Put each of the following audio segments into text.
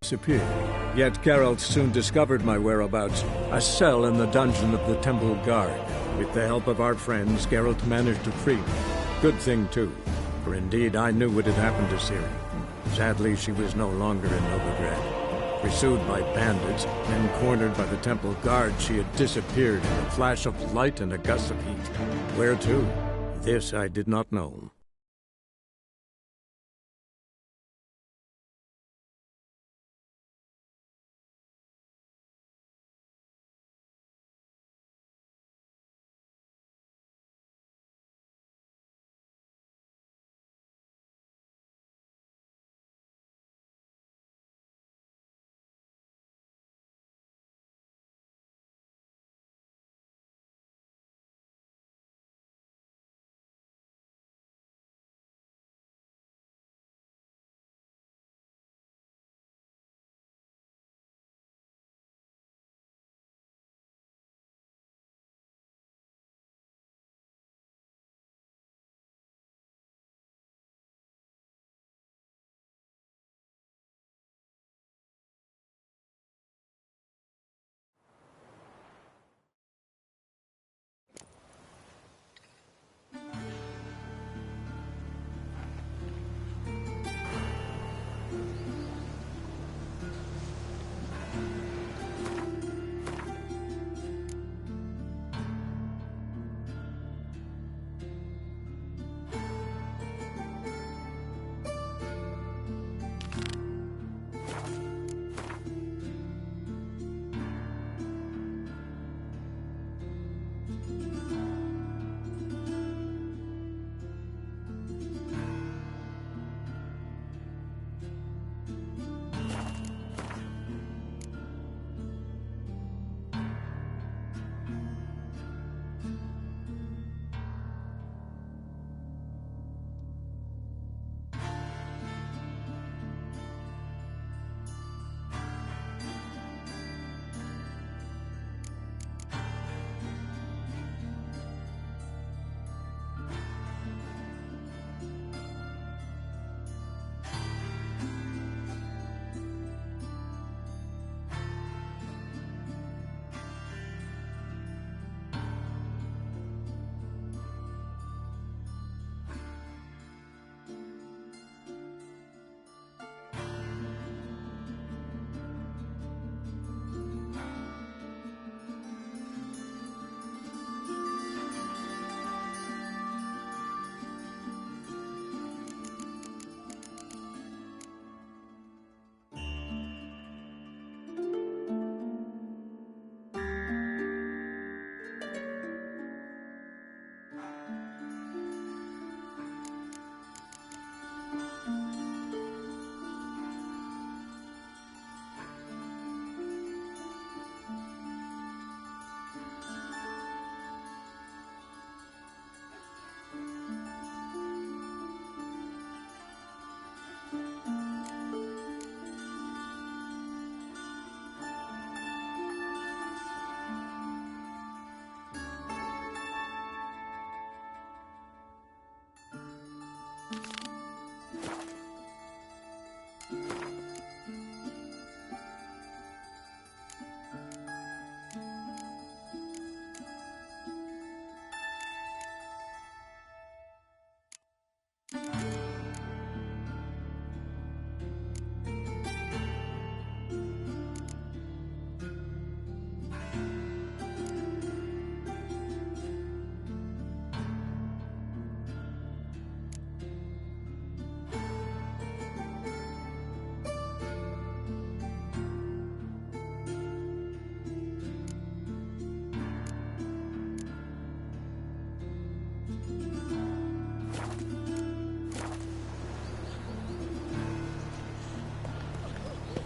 disappeared. Yet Geralt soon discovered my whereabouts, a cell in the dungeon of the Temple Guard. With the help of our friends, Geralt managed to free me. Good thing, too, for indeed I knew what had happened to Ciri. Sadly, she was no longer in Novigrad. Pursued by bandits, then cornered by the Temple Guard, she had disappeared in a flash of light and a gust of heat. Where to? This I did not know.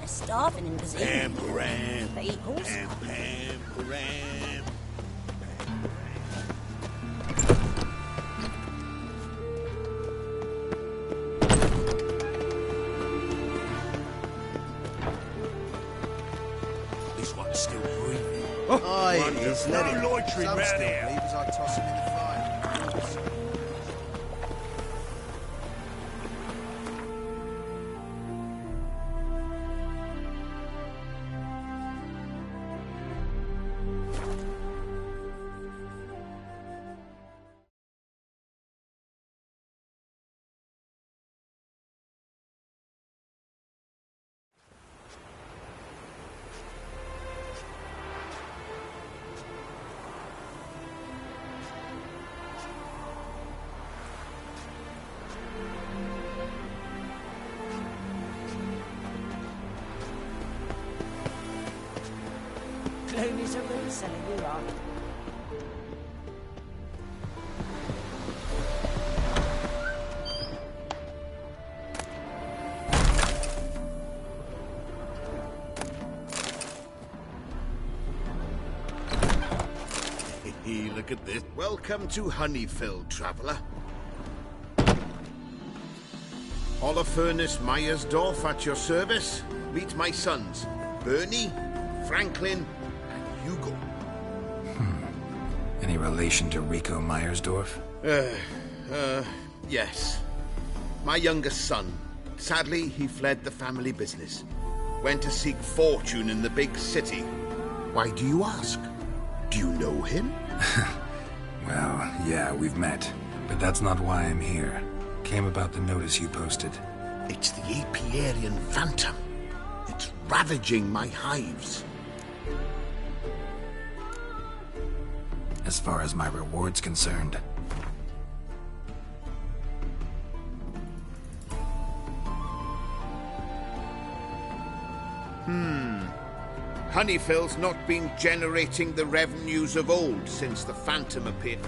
Starving in Brazil. Pam-param. Bagels. Pam-pam-param. This one's still breathing. Aye, it is. Let No it. loitering Some round still here. breathe as I toss him in the fire. Slowly as a road cellar, you are. Hey, look at this. Welcome to Honeyfield, traveller. Holofernes Meyersdorf at your service. Meet my sons, Bernie, Franklin, and Hugo. Any relation to Rico Meyersdorf? Yes. My youngest son. Sadly, he fled the family business. Went to seek fortune in the big city. Why do you ask? Do you know him? Well, yeah, we've met. But that's not why I'm here. Came about the notice you posted. It's the Apiarian Phantom. It's ravaging my hives. As far as my reward's concerned. Honeyfield's not been generating the revenues of old since the Phantom appeared.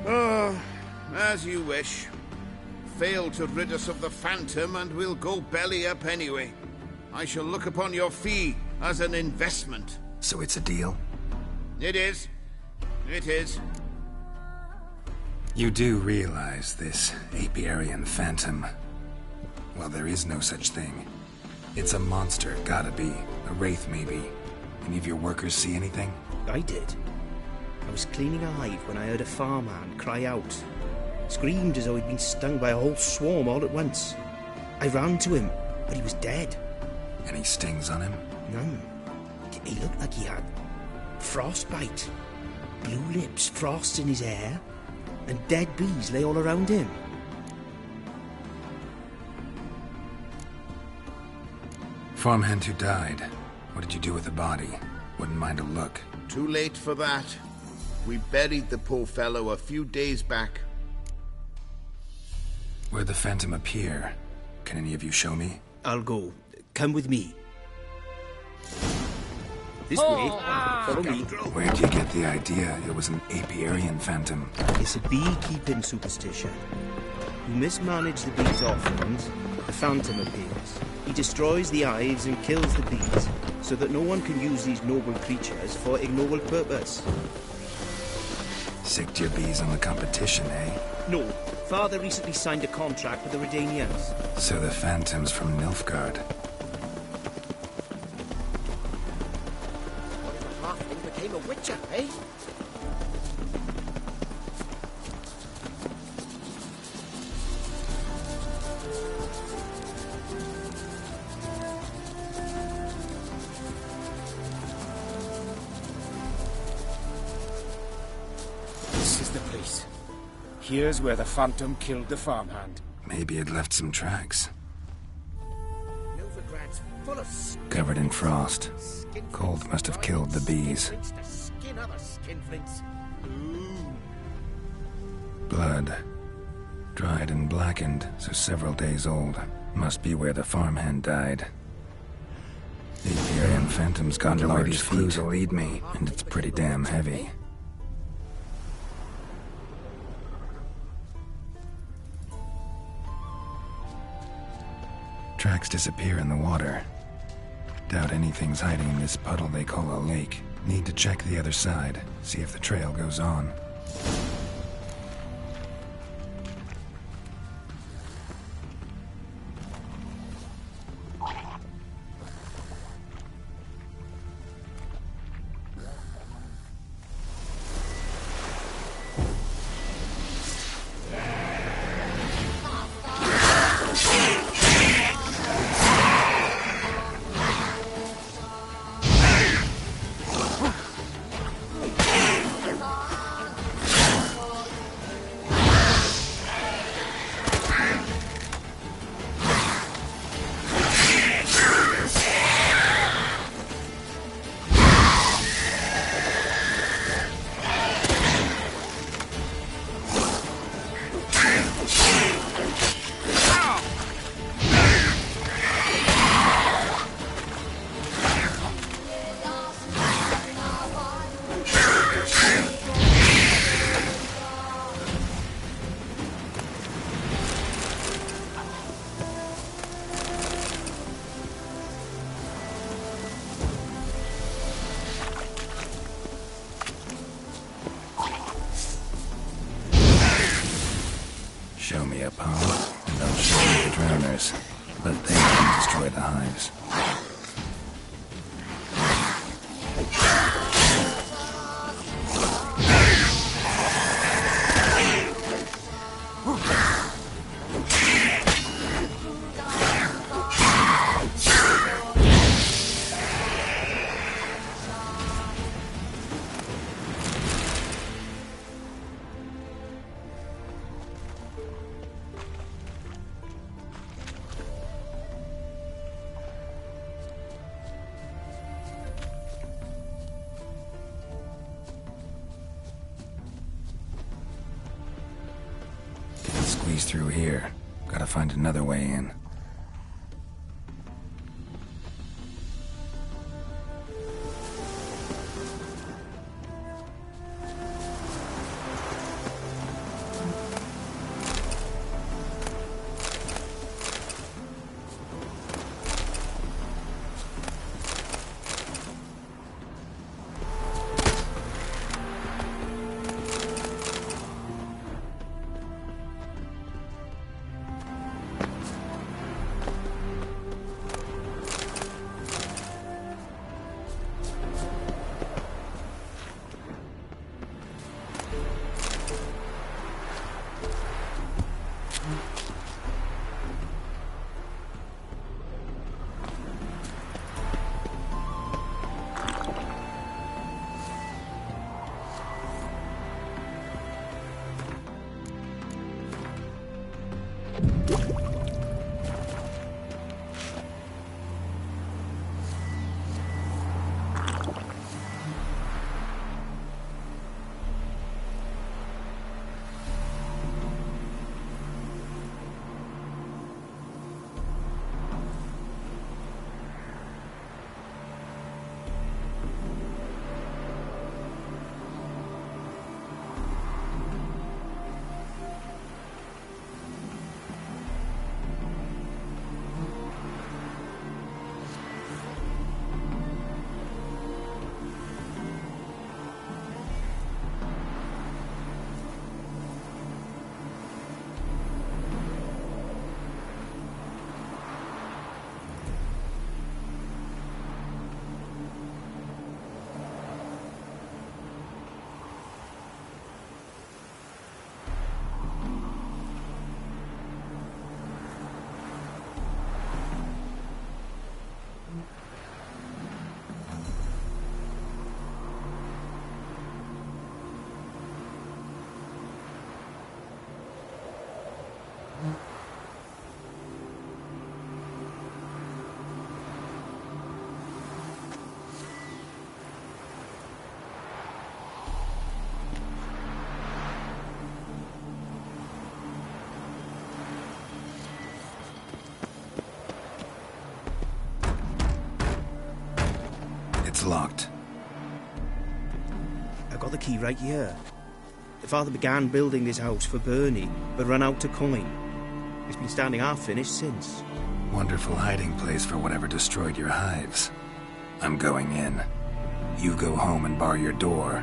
Oh, as you wish. Fail to rid us of the Phantom and we'll go belly up anyway. I shall look upon your fee as an investment. So it's a deal? It is. It is. You do realize this Apiarian Phantom. Well, there is no such thing. It's a monster, gotta be. A wraith, maybe. Any of your workers see anything? I did. I was cleaning a hive when I heard a farmhand cry out. Screamed as though he'd been stung by a whole swarm all at once. I ran to him, but he was dead. Any stings on him? None. He looked like he had frostbite. Blue lips, frost in his hair, and dead bees lay all around him. Farmhand who died. What did you do with the body? Wouldn't mind a look. Too late for that. We buried the poor fellow a few days back. Where'd the Phantom appear? Can any of you show me? I'll go. Come with me. This way. Follow me. Where'd you get the idea it was an Apiarian Phantom? It's a beekeeping superstition. You mismanage the bees' offerings, the Phantom appears. He destroys the hives and kills the bees, so that no one can use these noble creatures for ignoble purpose. Sicked your bees on the competition, eh? No. Father recently signed a contract with the Redanians. So the Phantom's from Nilfgaard. What if a halfling became a witcher, eh? This is the place. Here's where the Phantom killed the farmhand. Maybe it left some tracks. Novigrad's full of Covered in frost. Cold must have killed the bees. to skin other skinflints. Blood. Dried and blackened, so several days old. Must be where the farmhand died. The Apiarian Phantom's got large feet to lead me, and it's pretty damn heavy. Tracks disappear in the water. Doubt anything's hiding in this puddle they call a lake. Need to check the other side, see if the trail goes on. me a palm, and I'll show you the drowners. But they can destroy the hives. Squeeze through here. Gotta find another way in. It's locked. I got the key right here. The father began building this house for Bernie, but ran out of coin. It's been standing half finished since. Wonderful hiding place for whatever destroyed your hives. I'm going in. You go home and bar your door.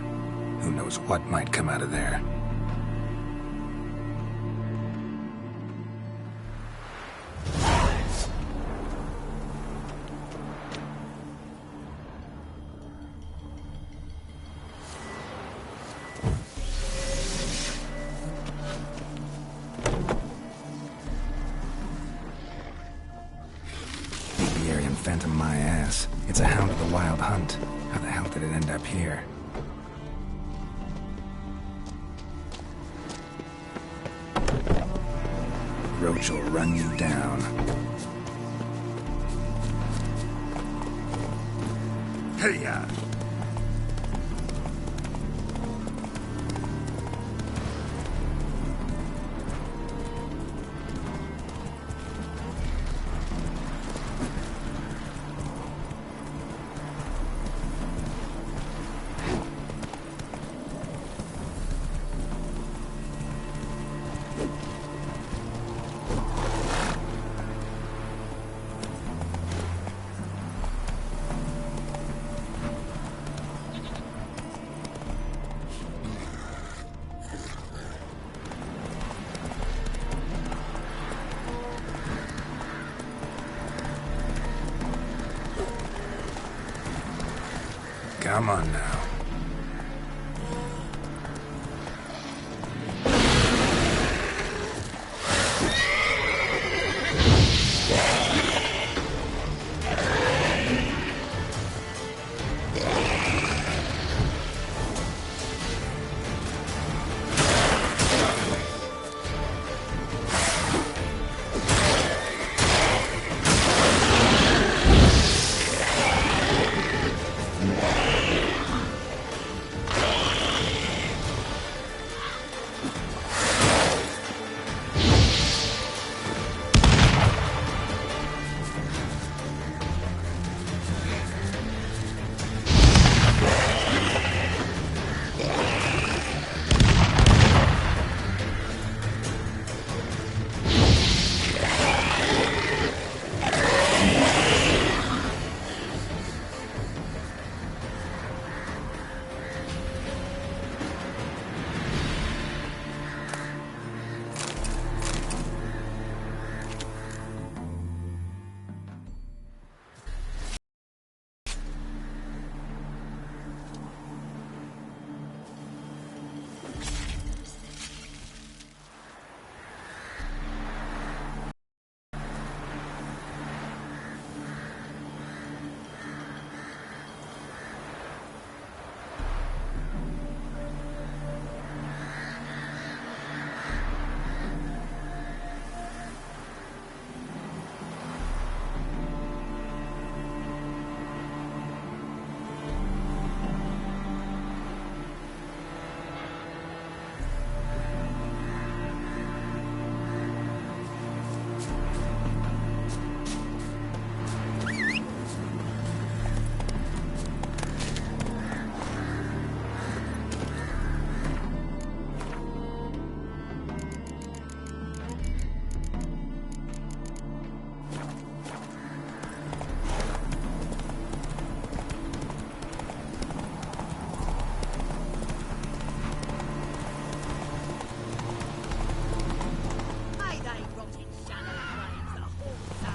Who knows what might come out of there. Phantom my ass. It's a hound of the wild hunt. How the hell did it end up here? Roach will run you down. Hiya! Come on now.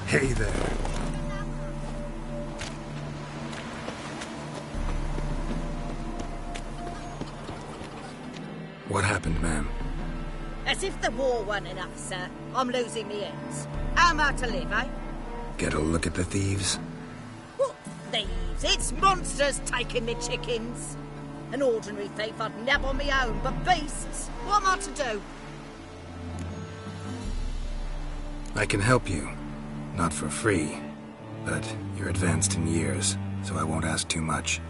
Hey there. What happened, ma'am? As if the war weren't enough, sir. I'm losing me ends. How am I to live, eh? Get a look at the thieves? What thieves? It's monsters taking me chickens. An ordinary thief I'd nab on my own, but beasts? What am I to do? I can help you. Not for free, but you're advanced in years, so I won't ask too much.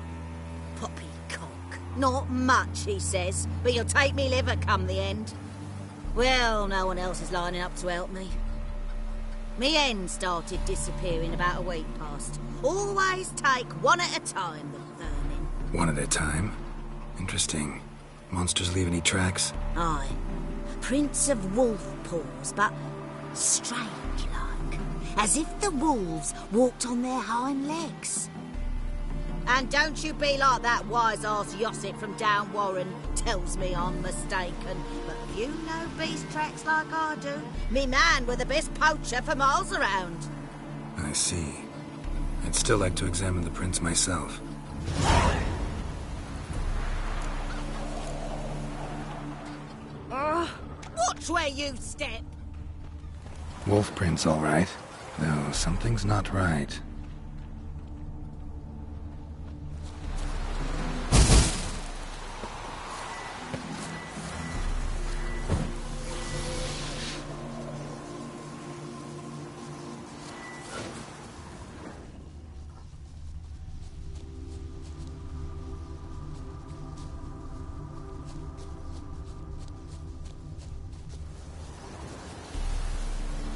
Poppycock. Not much, he says, but you'll take me liver come the end. Well, no one else is lining up to help me. Me hen started disappearing about a week past. Always take one at a time, the vermin. One at a time? Interesting. Monsters leave any tracks? Aye. Prints of wolf paws, but strange like. As if the wolves walked on their hind legs. And don't you be like that wise-ass Yossit from down Warren tells me I'm mistaken. But if you know beast tracks like I do, me man were the best poacher for miles around. I see. I'd still like to examine the prints myself. Watch where you step. Wolf prints, all right. Though something's not right.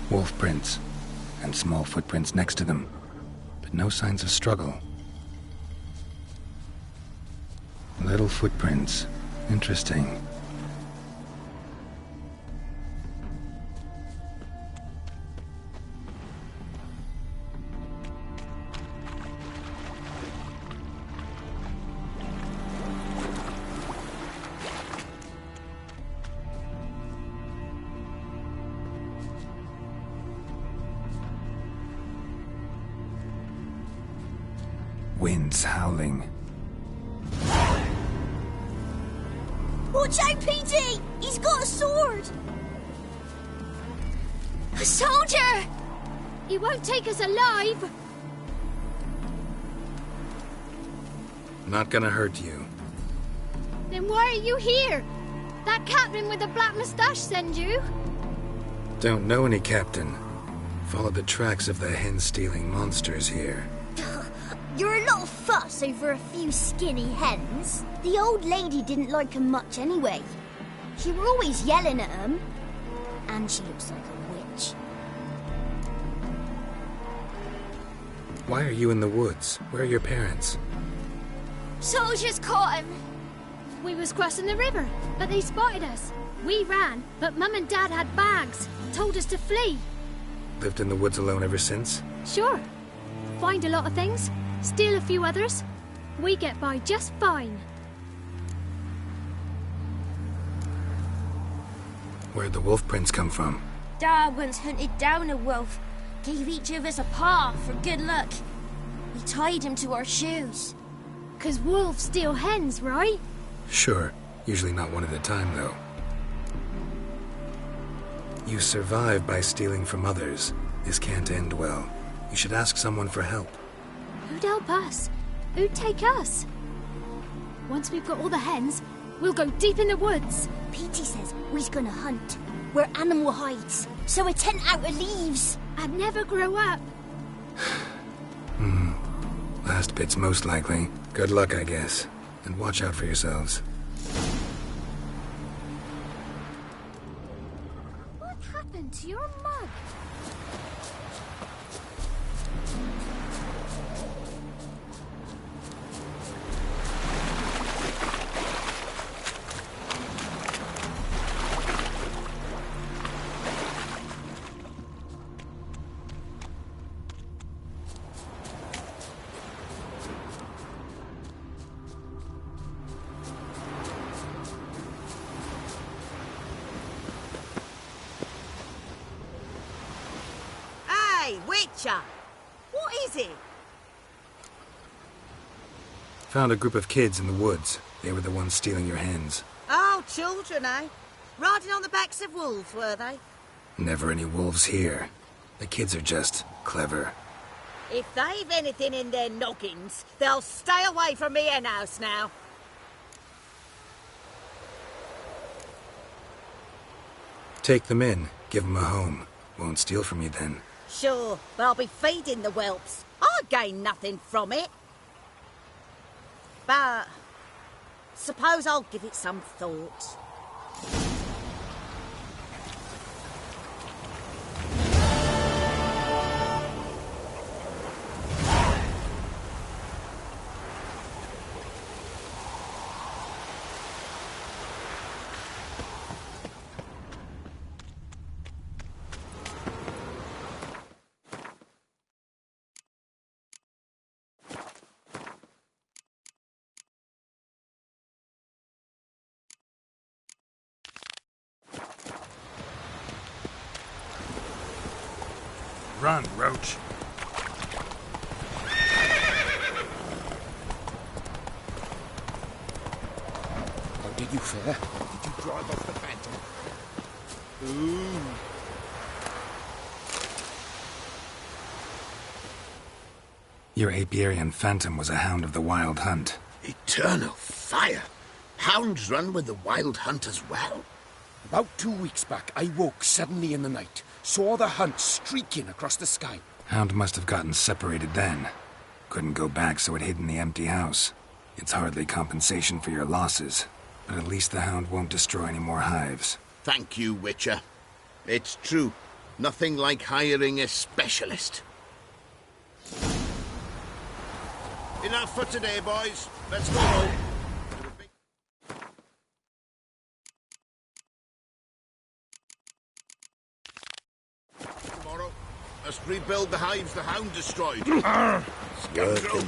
Wolf prints, and small footprints next to them, but no signs of struggle. Little footprints. Interesting. Winds howling. Watch out, Petey! He's got a sword! A soldier! He won't take us alive! Not gonna hurt you. Then why are you here? That captain with the black moustache send you? Don't know any captain. Followed the tracks of the hen-stealing monsters here. You're a lot of fuss over a few skinny hens. The old lady didn't like 'em much anyway. She were always yelling at 'em. And she looks like a witch. Why are you in the woods? Where are your parents? Soldiers caught him. We was crossing the river, but they spotted us. We ran, but Mum and Dad had bags. Told us to flee. Lived in the woods alone ever since? Sure. Find a lot of things, steal a few others. We get by just fine. Where'd the wolf prints come from? Dad once hunted down a wolf. Gave each of us a paw for good luck. We tied him to our shoes. 'Cause wolves steal hens, right? Sure. Usually not one at a time, though. You survive by stealing from others. This can't end well. You should ask someone for help. Who'd help us? Who'd take us? Once we've got all the hens, we'll go deep in the woods. Petey says we's gonna hunt. We're animal hides, so a tent out of leaves. I'd never grow up. Last bit's most likely. Good luck, I guess. And watch out for yourselves. What happened to your mug? Hey, Witcher! What is it? Found a group of kids in the woods. They were the ones stealing your hens. Oh, children, eh? Riding on the backs of wolves, were they? Never any wolves here. The kids are just clever. If they've anything in their noggins, they'll stay away from me hen house now. Take them in. Give them a home. Won't steal from you then. Sure, but I'll be feeding the whelps. I gain nothing from it. But suppose I'll give it some thought. Run, Roach. How did you fare? Did you drive off the phantom? Ooh. Your apiarian phantom was a hound of the wild hunt. Eternal fire! Hounds run with the wild hunt as well. About 2 weeks back, I woke suddenly in the night. Saw the hunt streaking across the sky. Hound must have gotten separated then. Couldn't go back, so it hid in the empty house. It's hardly compensation for your losses, but at least the hound won't destroy any more hives. Thank you, Witcher. It's true. Nothing like hiring a specialist. Enough for today, boys. Let's go home. Tomorrow, must rebuild the hives the hound destroyed. Scoundrel.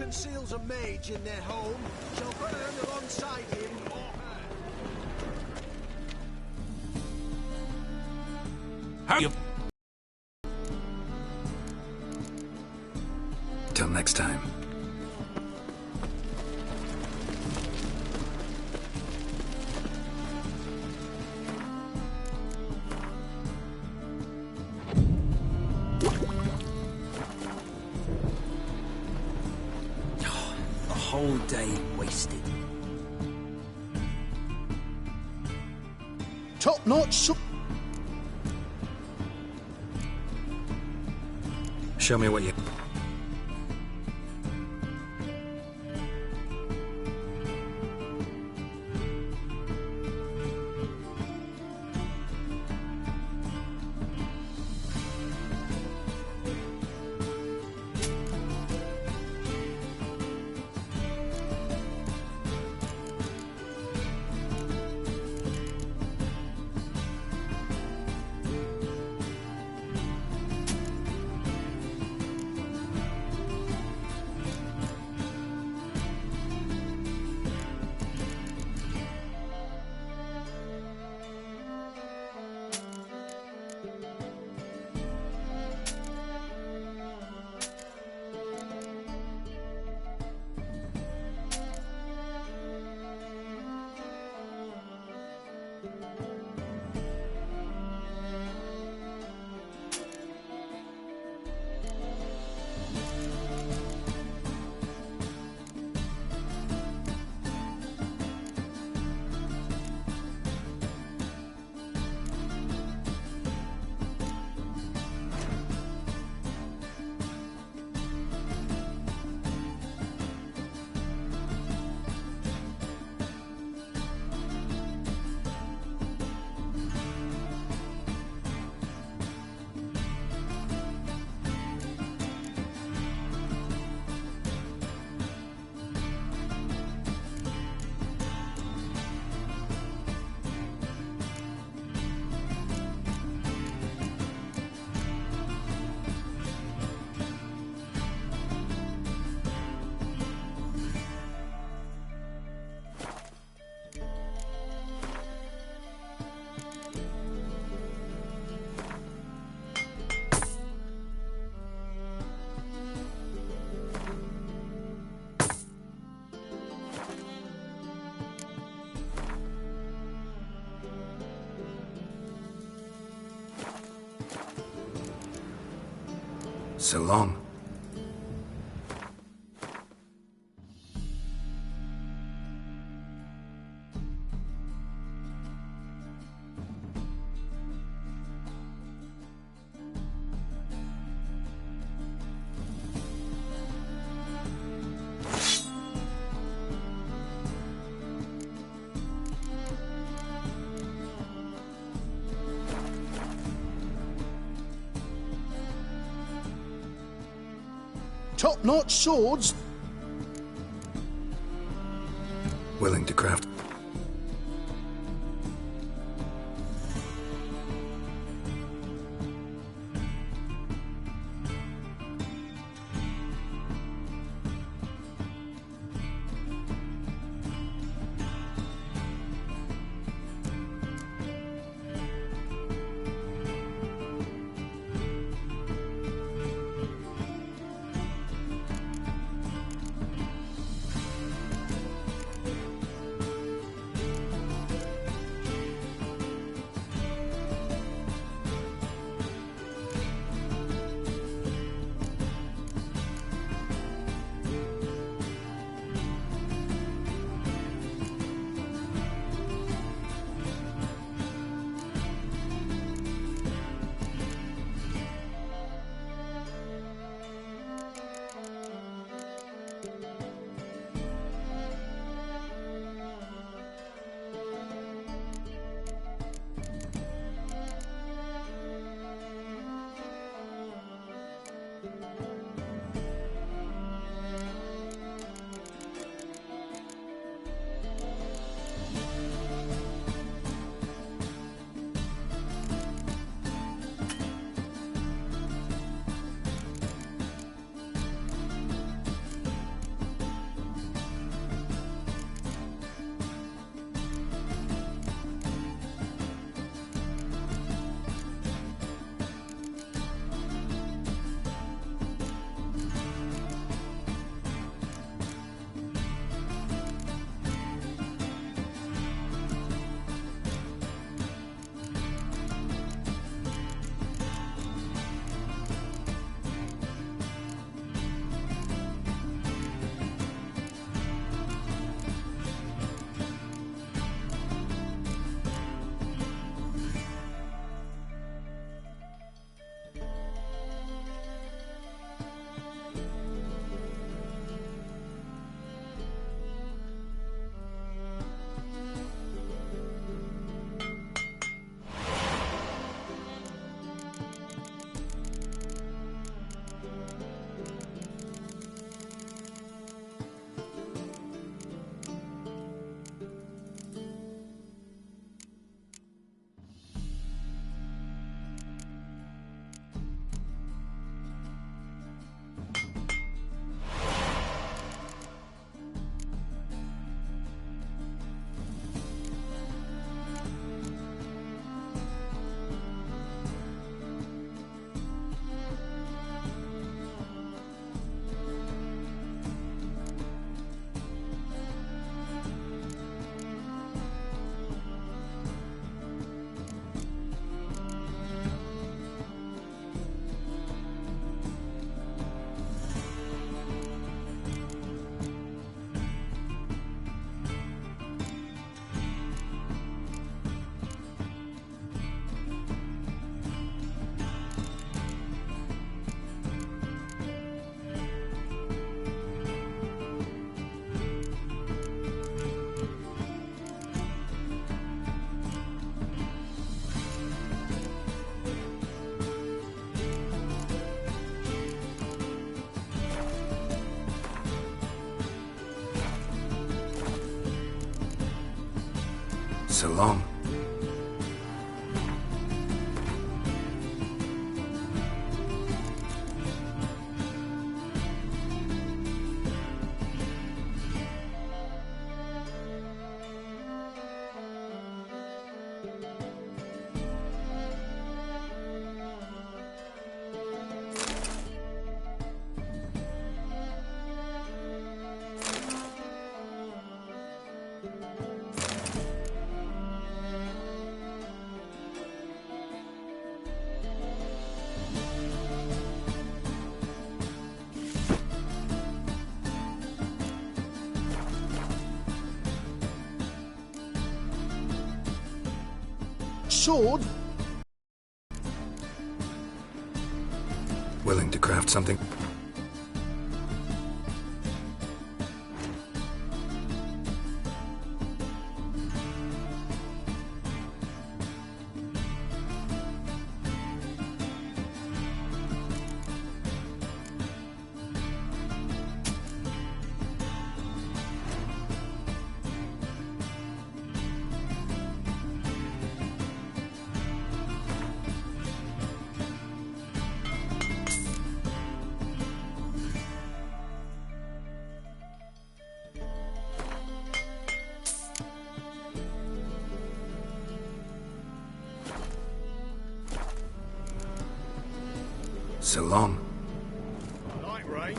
conceals a mage in their home shall burn alongside him or her. How you... Till next time. Whole day wasted. Top-notch Show me what you... So long. top-notch swords. Willing to craft. So long. Sword? Willing to craft something? So long. Night rain.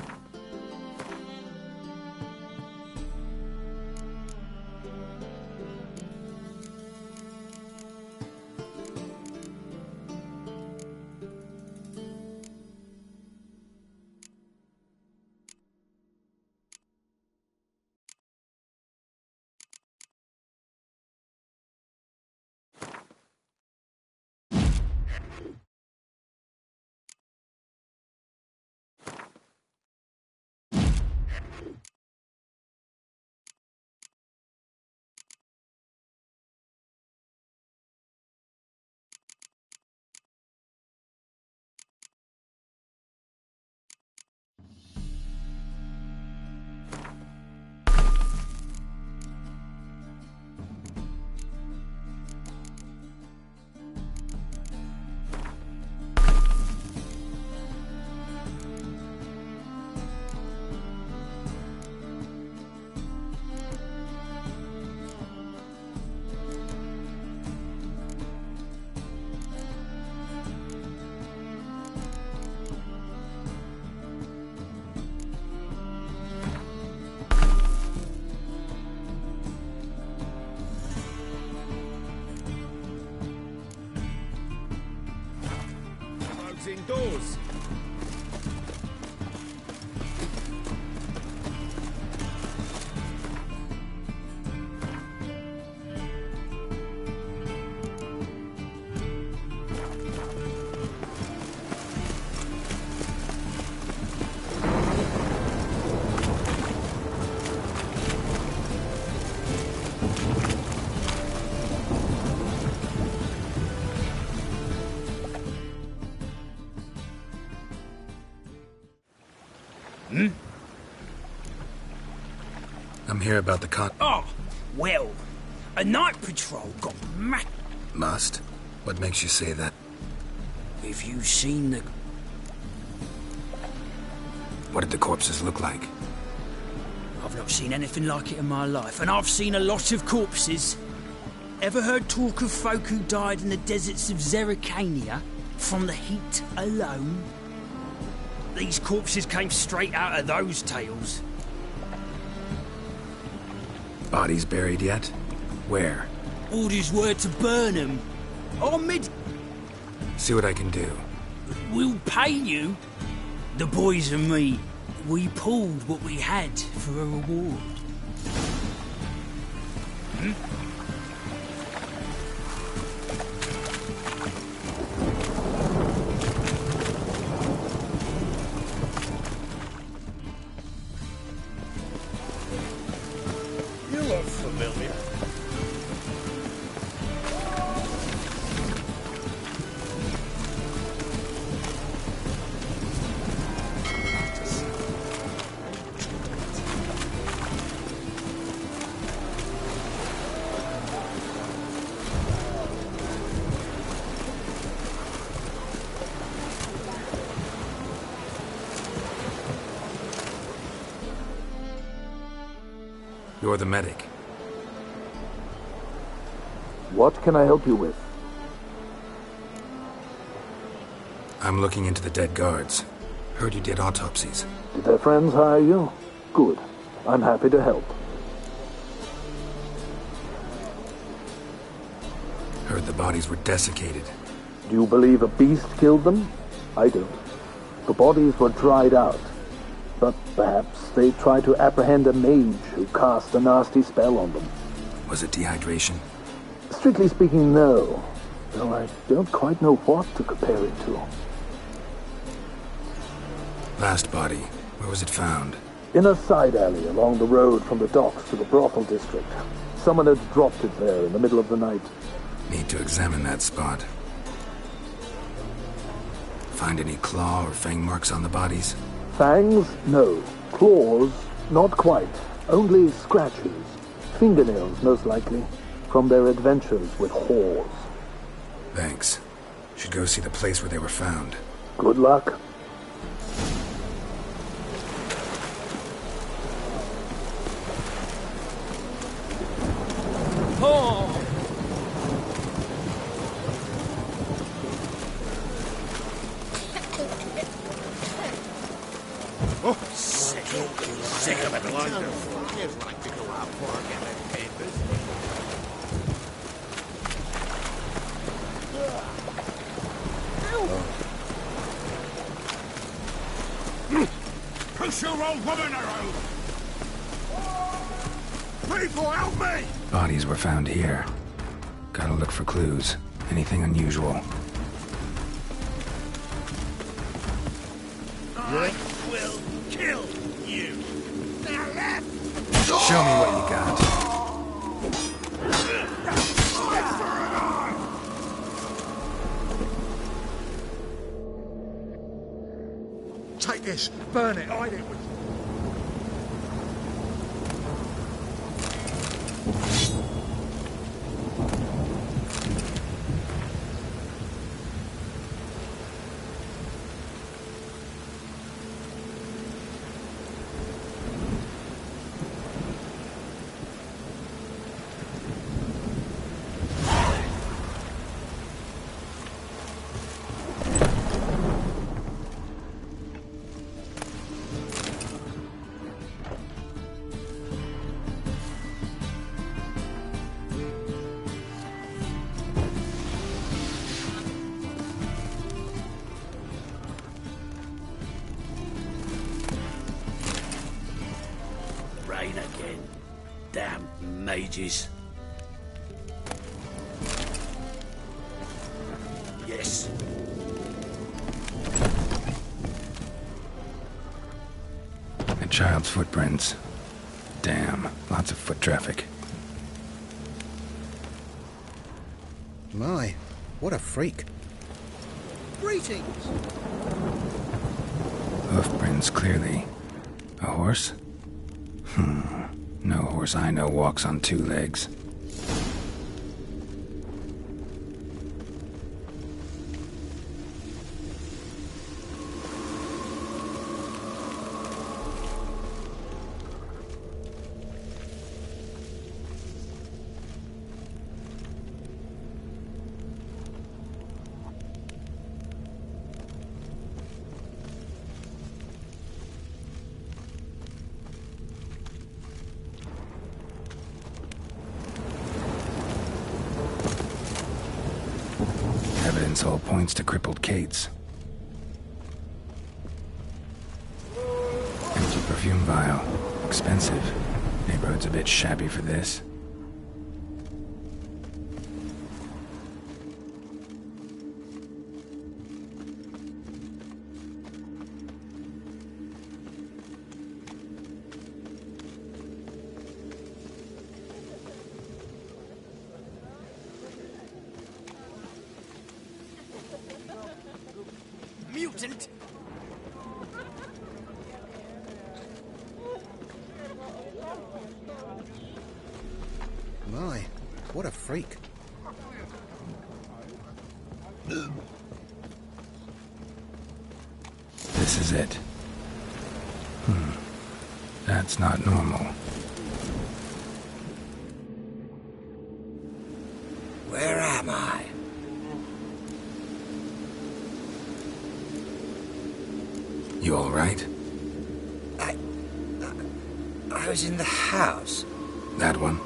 Indoors. I'm here about the con- Oh, well, a night patrol got Must? What makes you say that? Have you seen the... What did the corpses look like? I've not seen anything like it in my life, and I've seen a lot of corpses. Ever heard talk of folk who died in the deserts of Zerrikania from the heat alone? These corpses came straight out of those tales. Bodies buried yet? Where? Orders were to burn them. See what I can do. We'll pay you. The boys and me, we pulled what we had for a reward. You look familiar. You're the medic. What can I help you with? I'm looking into the dead guards. Heard you did autopsies. Did their friends hire you? Good. I'm happy to help. Heard the bodies were desiccated. Do you believe a beast killed them? I don't. The bodies were dried out. But perhaps they tried to apprehend a mage who cast a nasty spell on them. Was it dehydration? Strictly speaking, no. Though I don't quite know what to compare it to. Last body, where was it found? In a side alley along the road from the docks to the brothel district. Someone had dropped it there in the middle of the night. Need to examine that spot. Find any claw or fang marks on the bodies? Fangs? No. Claws? Not quite. Only scratches. Fingernails, most likely. From their adventures with whores. Thanks. Should go see the place where they were found. Good luck. Sick of it. Here's like to go out for get them papers. Push your old woman around! People, help me! Bodies were found here. Gotta look for clues. Anything unusual. I will kill you! Now left! Show me what you got. Take this, burn it, hide it with... Again. Damn mages. Yes. A child's footprints. Damn, lots of foot traffic. My, what a freak. Greetings! Hoofprints, clearly. A horse? No horse I know walks on two legs. Evidence all points to crippled Kate's. Empty perfume vial. Expensive. Neighborhood's a bit shabby for this. Mutant! My, what a freak. This is it. That's not normal. You all right? I was in the house. That one?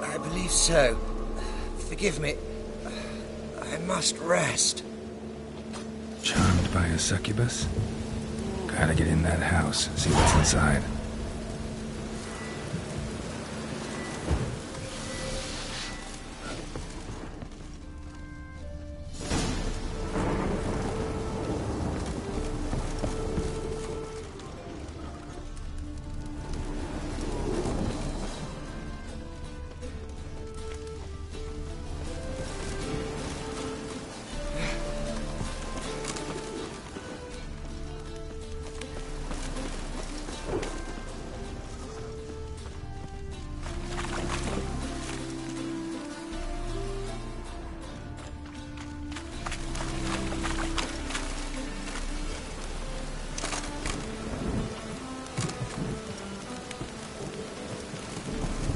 I believe so. Forgive me. I must rest. Charmed by a succubus? Gotta get in that house, see what's inside.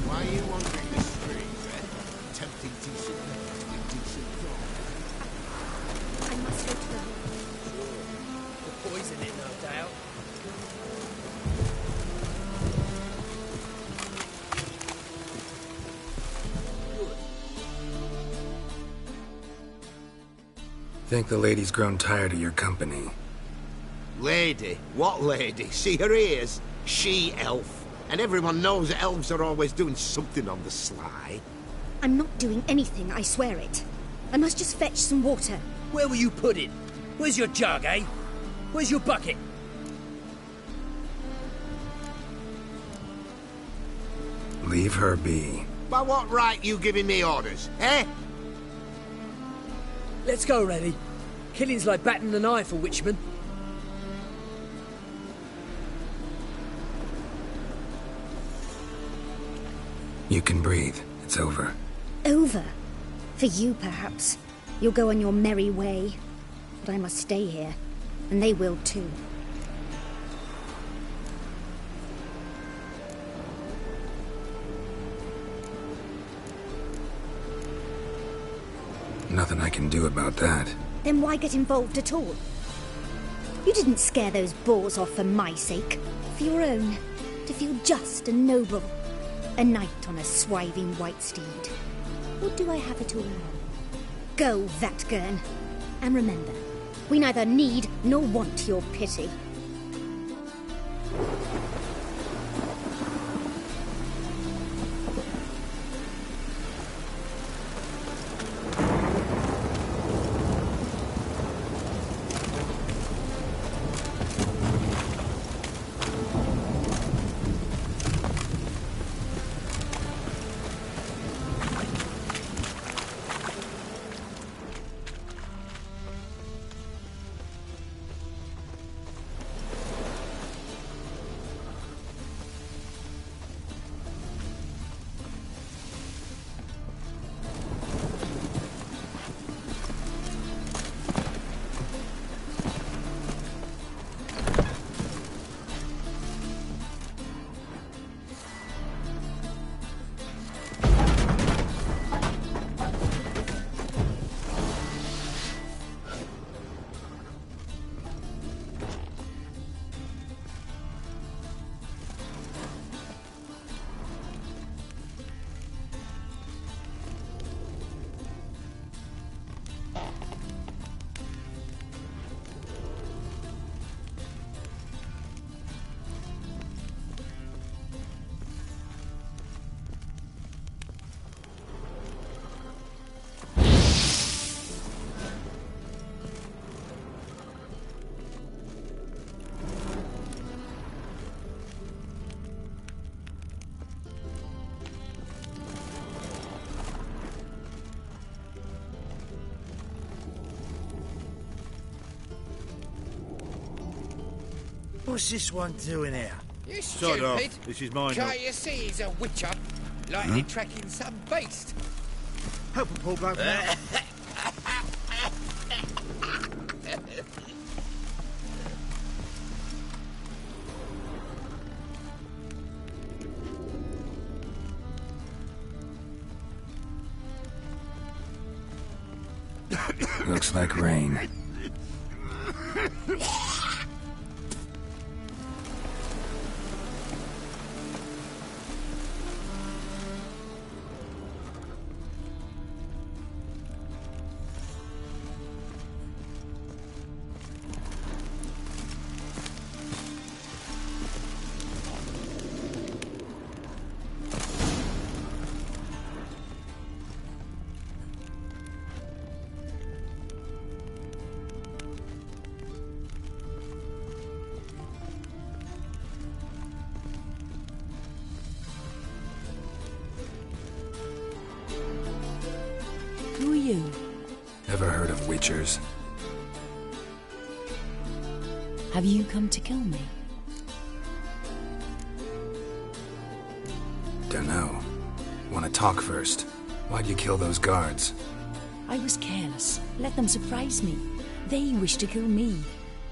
Why are you wandering the streets, eh? Tempting decent dog. I must go to the room. The poison in, no doubt. Think the lady's grown tired of your company. Lady? What lady? See her ears? She-elf. And everyone knows that elves are always doing something on the sly. I'm not doing anything, I swear it. I must just fetch some water. Where will you put it? Where's your jug, eh? Where's your bucket? Leave her be. By what right you giving me orders, eh? Let's go, Reddy. Killing's like batting an eye for witchmen. You can breathe. It's over. Over? For you, perhaps. You'll go on your merry way. But I must stay here. And they will too. Nothing I can do about that. Then why get involved at all? You didn't scare those boars off for my sake. For your own. To feel just and noble. A knight on a swiving white steed. Or do I have it all wrong? Go, Vatgern. And remember, we neither need nor want your pity. What's this one doing here? You Shut stupid! up. This is mine. Can't you see he's a witcher? Likely tracking some beast. Help him pull back now. Looks like rain. witchers. Have you come to kill me? Dunno. Want to talk first? Why'd you kill those guards? I was careless. Let them surprise me. They wished to kill me.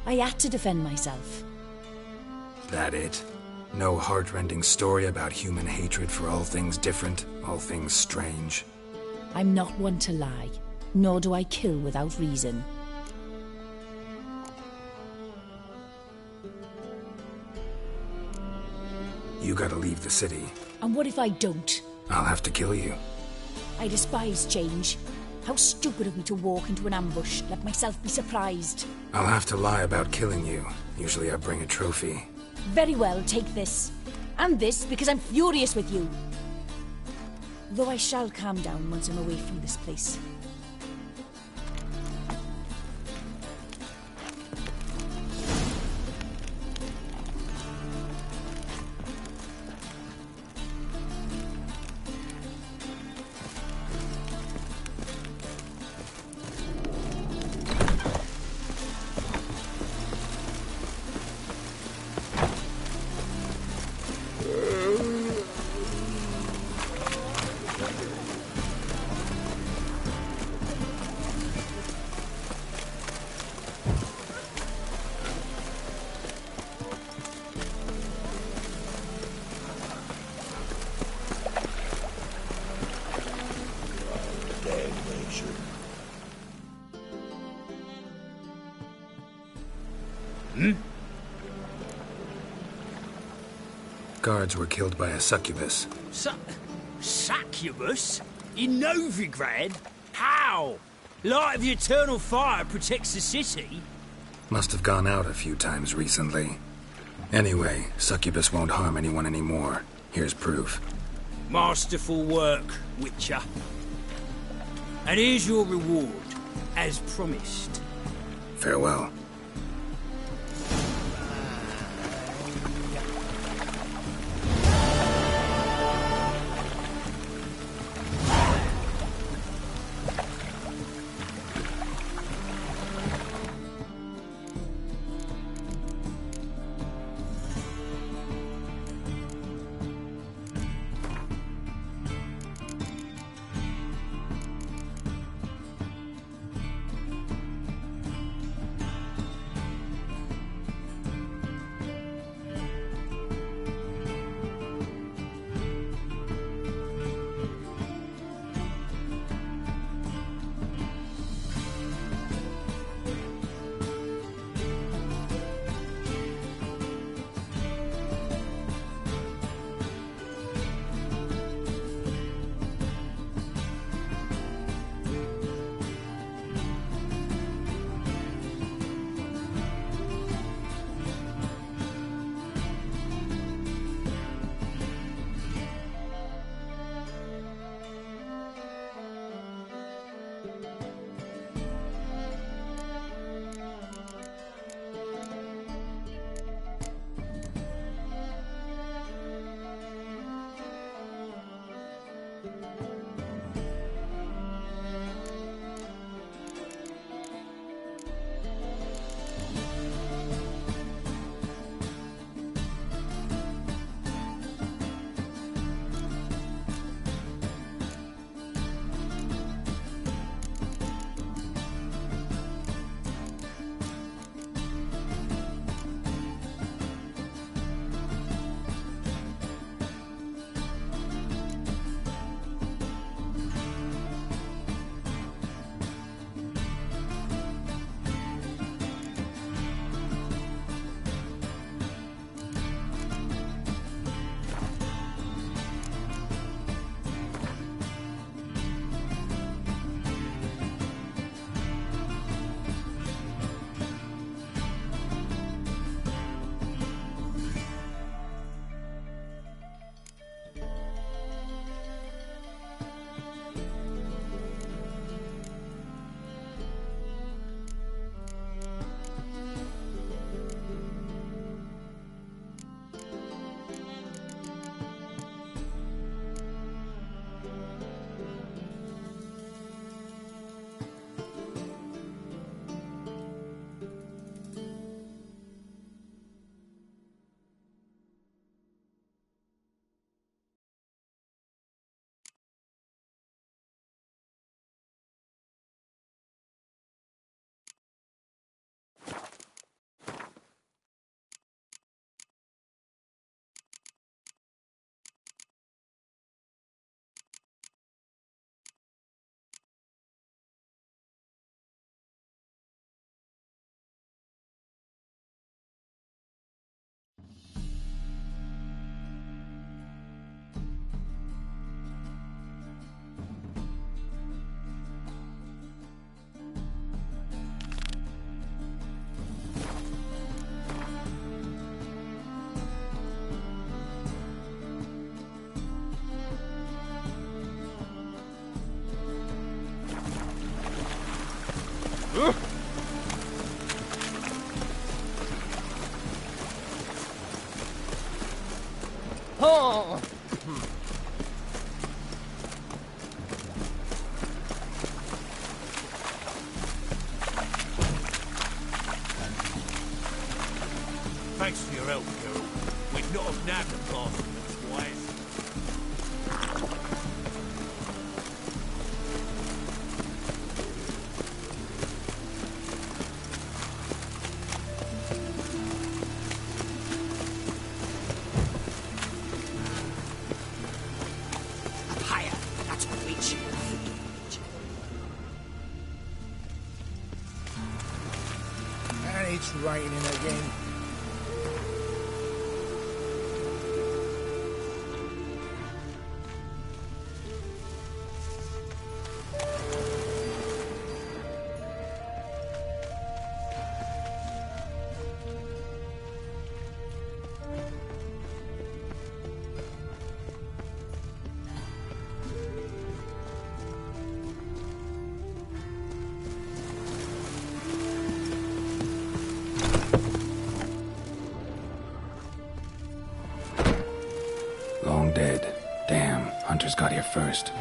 I had to defend myself. That it? No heartrending story about human hatred for all things different, all things strange? I'm not one to lie, nor do I kill without reason. You gotta leave the city. And what if I don't? I'll have to kill you. I despise change. How stupid of me to walk into an ambush, let myself be surprised. I'll have to lie about killing you. Usually I bring a trophy. Very well, take this. And this, because I'm furious with you. Though I shall calm down once I'm away from this place. Guards were killed by a succubus. Succubus? In Novigrad? How? Light of the eternal fire protects the city? Must have gone out a few times recently. Anyway, succubus won't harm anyone anymore. Here's proof. Masterful work, Witcher. And here's your reward, as promised. Farewell. Oh! Thanks for your help, girl. We'd not have nabbed the bastard twice. Hiya! That's a witch. And it's raining again. Long dead. Damn, Hunter's got here first.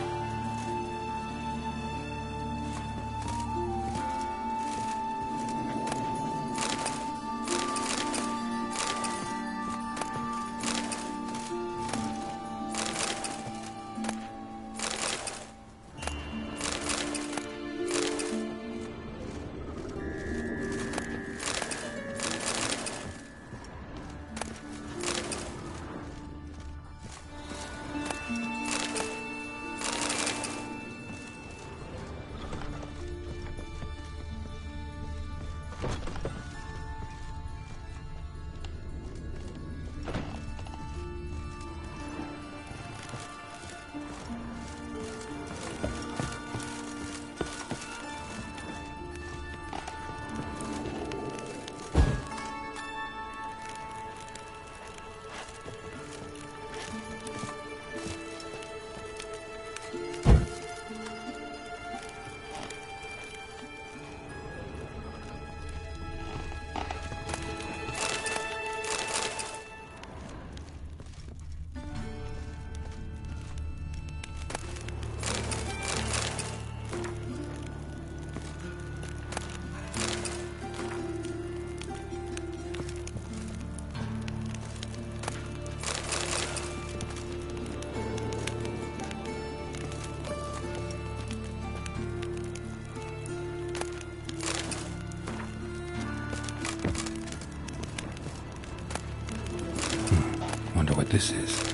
Wonder what this is.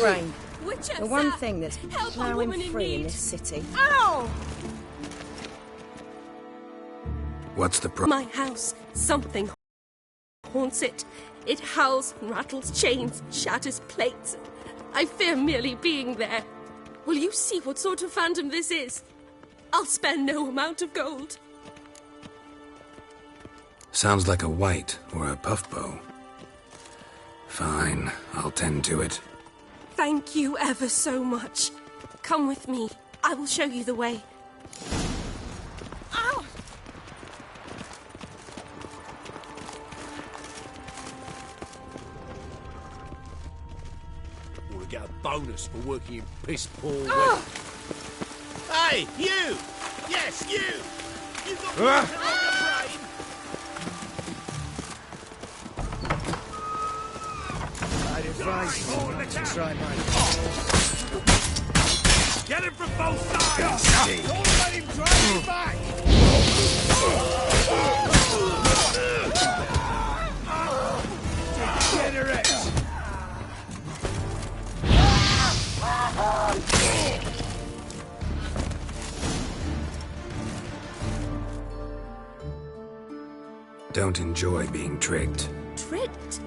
Rain. The one thing that's plowing free in this city. Ow! What's the problem? My house. Something haunts it. It howls, rattles chains, shatters plates. I fear merely being there. Will you see what sort of phantom this is? I'll spare no amount of gold. Sounds like a white or a puff bow. Fine, I'll tend to it. Thank you ever so much. Come with me. I will show you the way. Ow! bonus for working in piss-poor weather. Hey, you! Yes, you! You got me on the brain! I'd advise you not to try my... Get him from both sides! Don't let him drive you back! Degenerate! Don't enjoy being tricked. Tricked?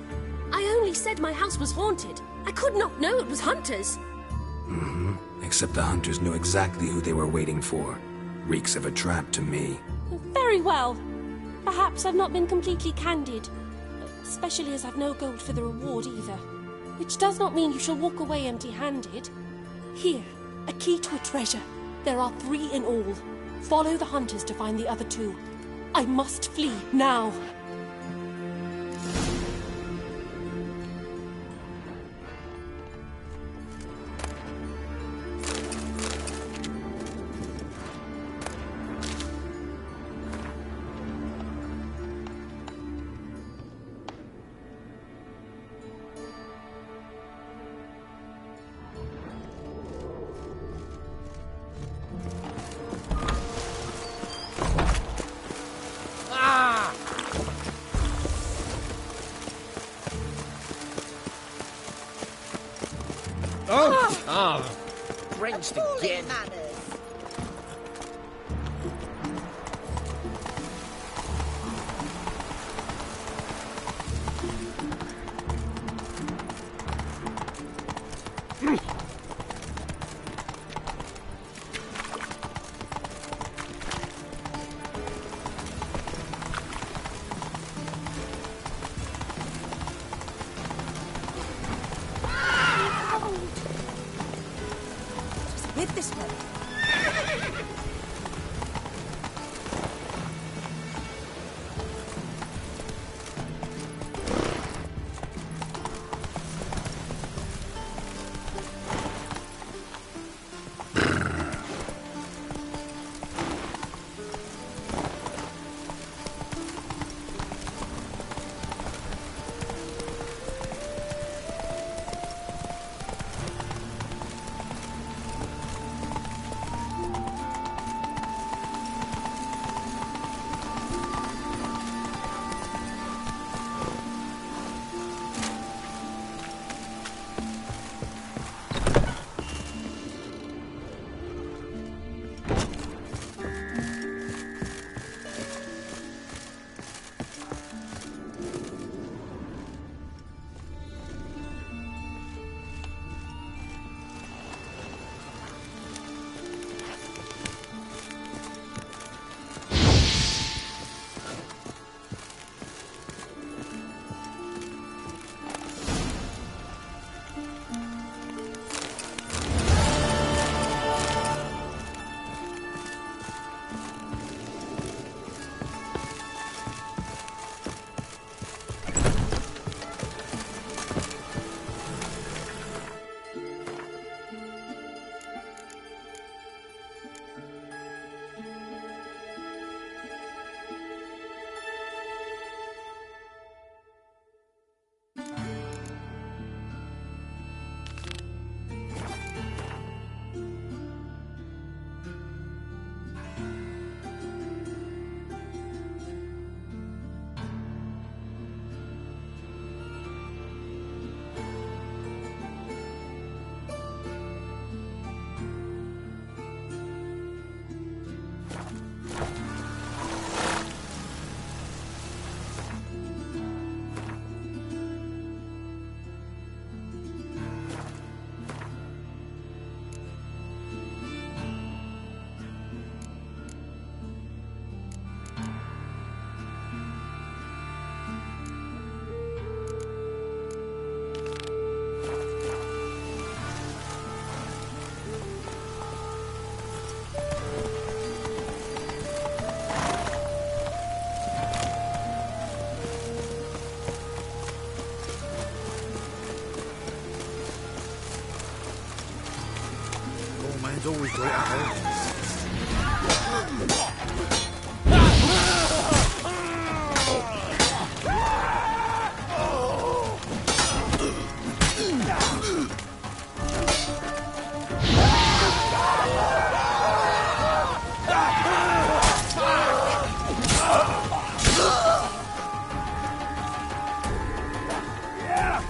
I only said my house was haunted. I could not know it was hunters. Mm-hmm. Except the hunters knew exactly who they were waiting for. Reeks of a trap to me. Very well. Perhaps I've not been completely candid. Especially as I've no gold for the reward either. Which does not mean you shall walk away empty-handed. Here, a key to a treasure. There are 3 in all. Follow the hunters to find the other 2. I must flee now. Drenched again. Hit this way. man's always got it at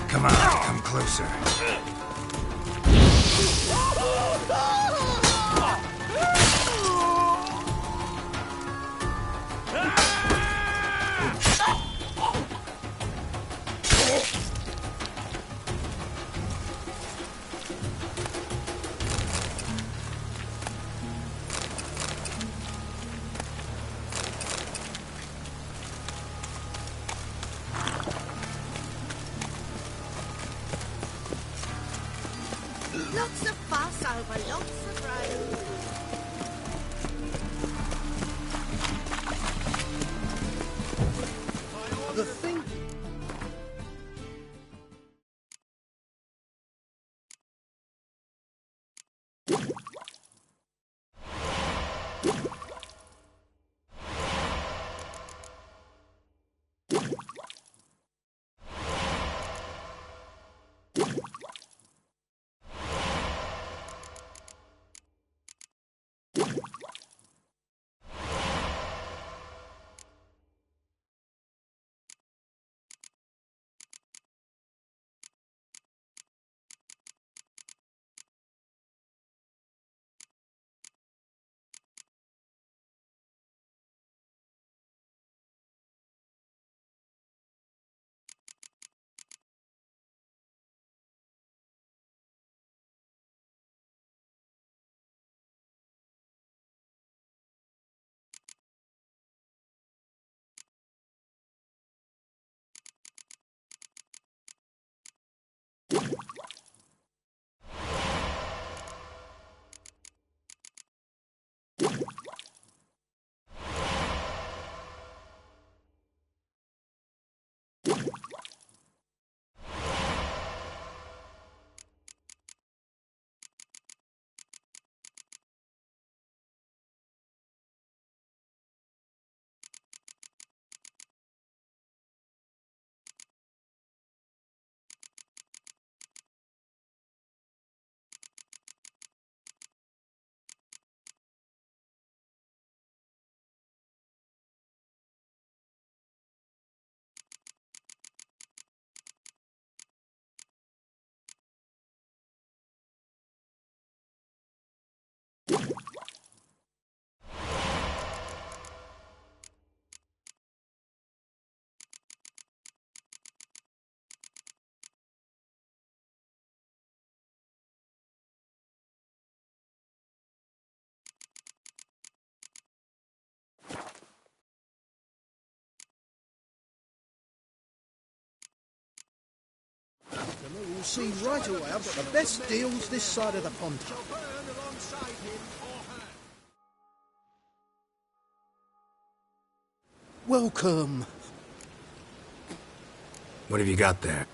Come on, come closer. Lots of fuss over lots of rain. The thing... We'll see right away. I've got the best deals this side of the pond. Welcome. What have you got there?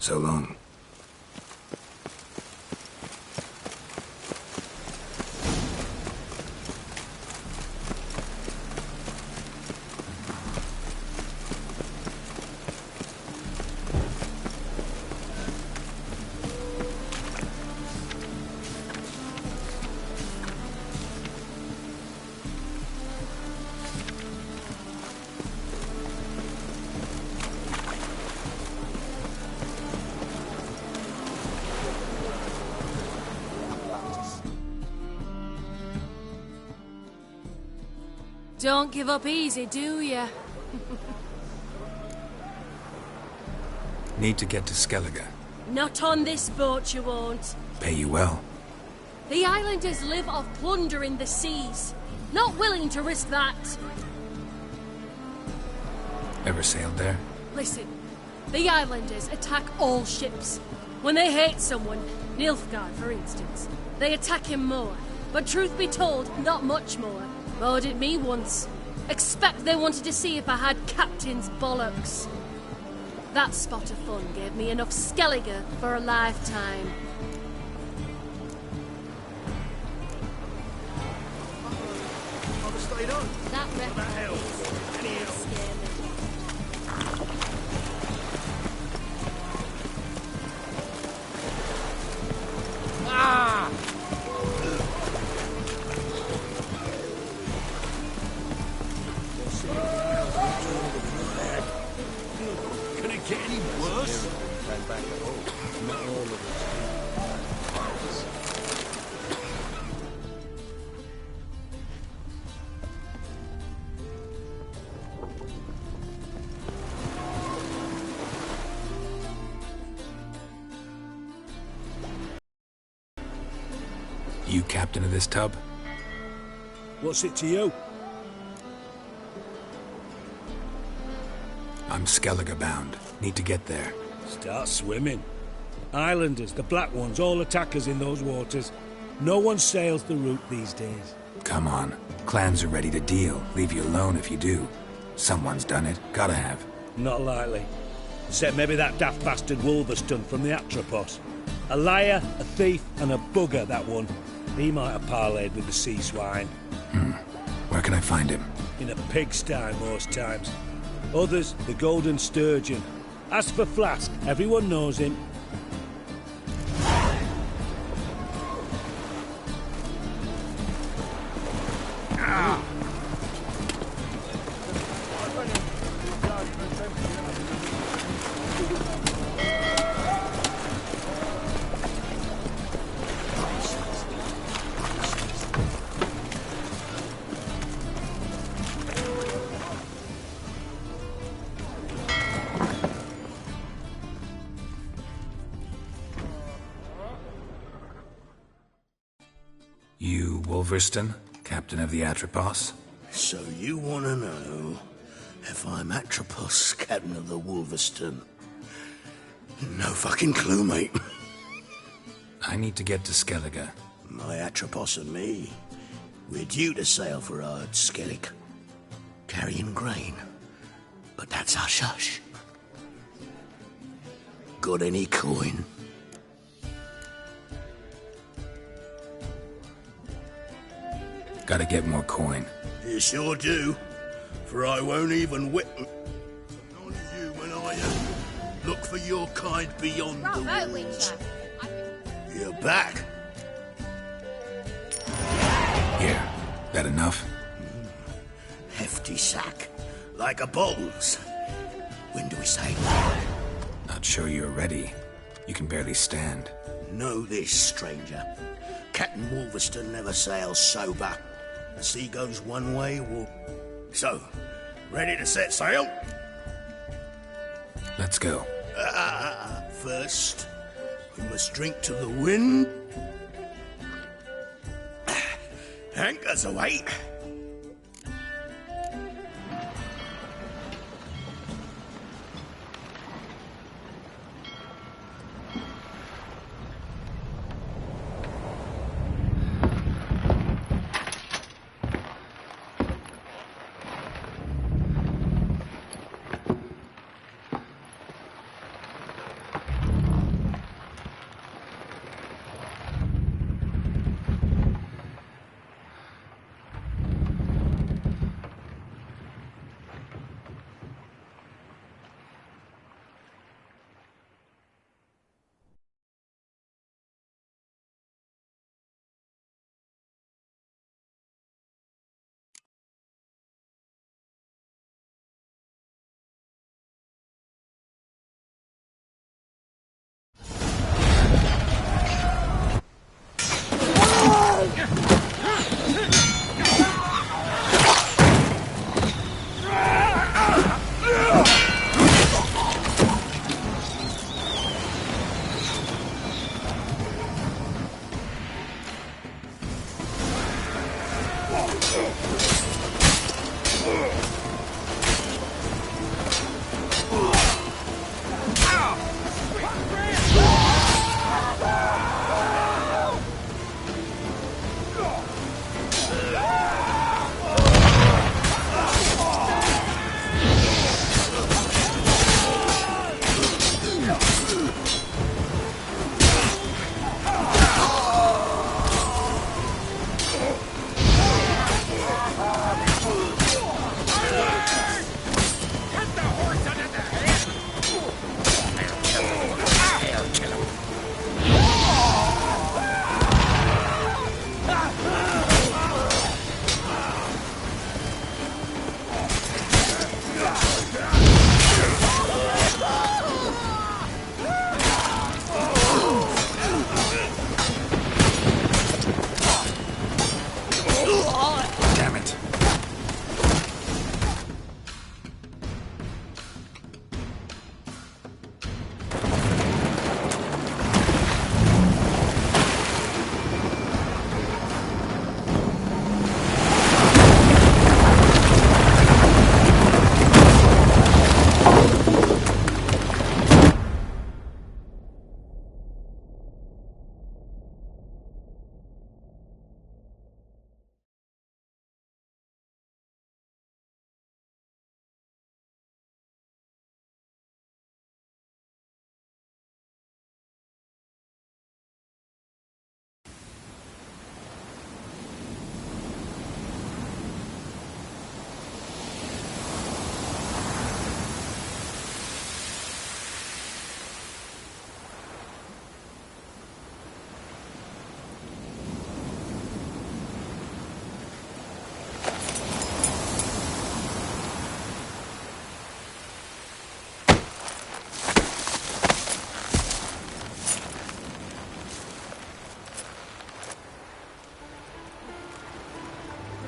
So long. Don't give up easy, do ya? Need to get to Skellige. Not on this boat, you won't. Pay you well. The islanders live off plundering the seas. Not willing to risk that. Ever sailed there? Listen, the islanders attack all ships. When they hate someone, Nilfgaard for instance, they attack him more. But truth be told, not much more. Boarded me once. Expect they wanted to see if I had captain's bollocks. That spot of fun gave me enough Skellige for a lifetime. That record did scare me. Ah! Can it get any worse? Not all of us. You captain of this tub? What's it to you? I'm Skellige bound. Need to get there. Start swimming. Islanders, the black ones, all attackers in those waters. No one sails the route these days. Come on. Clans are ready to deal. Leave you alone if you do. Someone's done it. Gotta have. Not likely. Except maybe that daft bastard Wolverston from the Atropos. A liar, a thief, and a bugger, that one. He might have parlayed with the sea swine. Where can I find him? In a pigsty most times. Others, the Golden Sturgeon. As for Flask, everyone knows him. You Wolverston, captain of the Atropos? So you want to know if I'm Atropos, captain of the Wolverston? No fucking clue, mate. I need to get to Skellige. My Atropos and me, we're due to sail for Ard Skellig, carrying grain. But that's hush-hush. Got any coin? Gotta get more coin. You sure do, for I won't even whip none of you when I look for your kind beyond the walls. You're back. Here, that enough? Hefty sack, like a bull's. When do we sail? Not sure you're ready. You can barely stand. Know this, stranger. Captain Wolverston never sails sober. The sea goes one way, So, ready to set sail? Let's go. First, we must drink to the wind. Anchors away.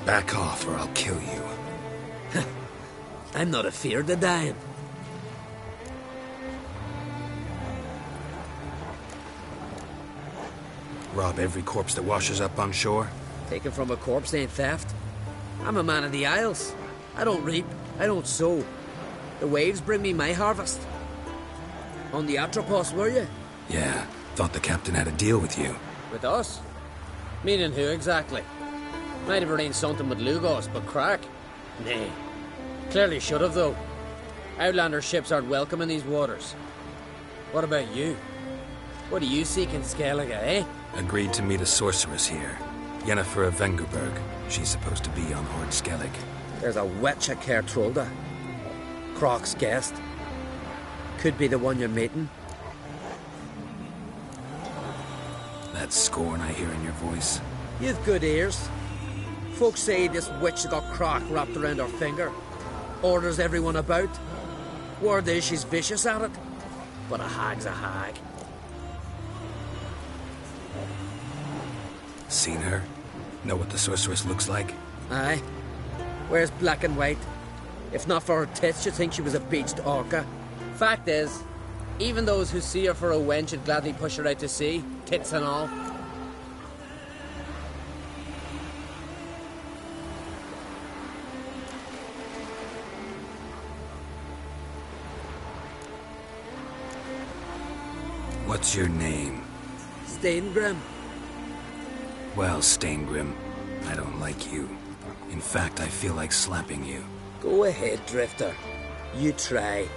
Back off or I'll kill you. I'm not afeard of dying. Rob every corpse that washes up on shore? Taken from a corpse ain't theft. I'm a man of the Isles. I don't reap, I don't sow. The waves bring me my harvest. On the Atropos, were you? Yeah, thought the captain had a deal with you. With us? Meaning who exactly? Might have arranged something with Lugos, but crack? Nay. Clearly should have, though. Outlander ships aren't welcome in these waters. What about you? What do you seek in Skellige, eh? Agreed to meet a sorceress here. Yennefer of Vengerberg. She's supposed to be on Hord Skellig. There's a witch at Kertrolda. Croc's guest. Could be the one you're meeting. That scorn I hear in your voice. You've good ears. Folks say this witch got Croc wrapped around her finger. Orders everyone about. Word is she's vicious at it. But a hag's a hag. Seen her? Know what the sorceress looks like? Aye. Wears black and white. If not for her tits, you'd think she was a beached orca. Fact is, even those who see her for a wench would gladly push her out to sea, tits and all. What's your name? Steingrim. Well, Steingrim, I don't like you. In fact, I feel like slapping you. Go ahead, Drifter. You try.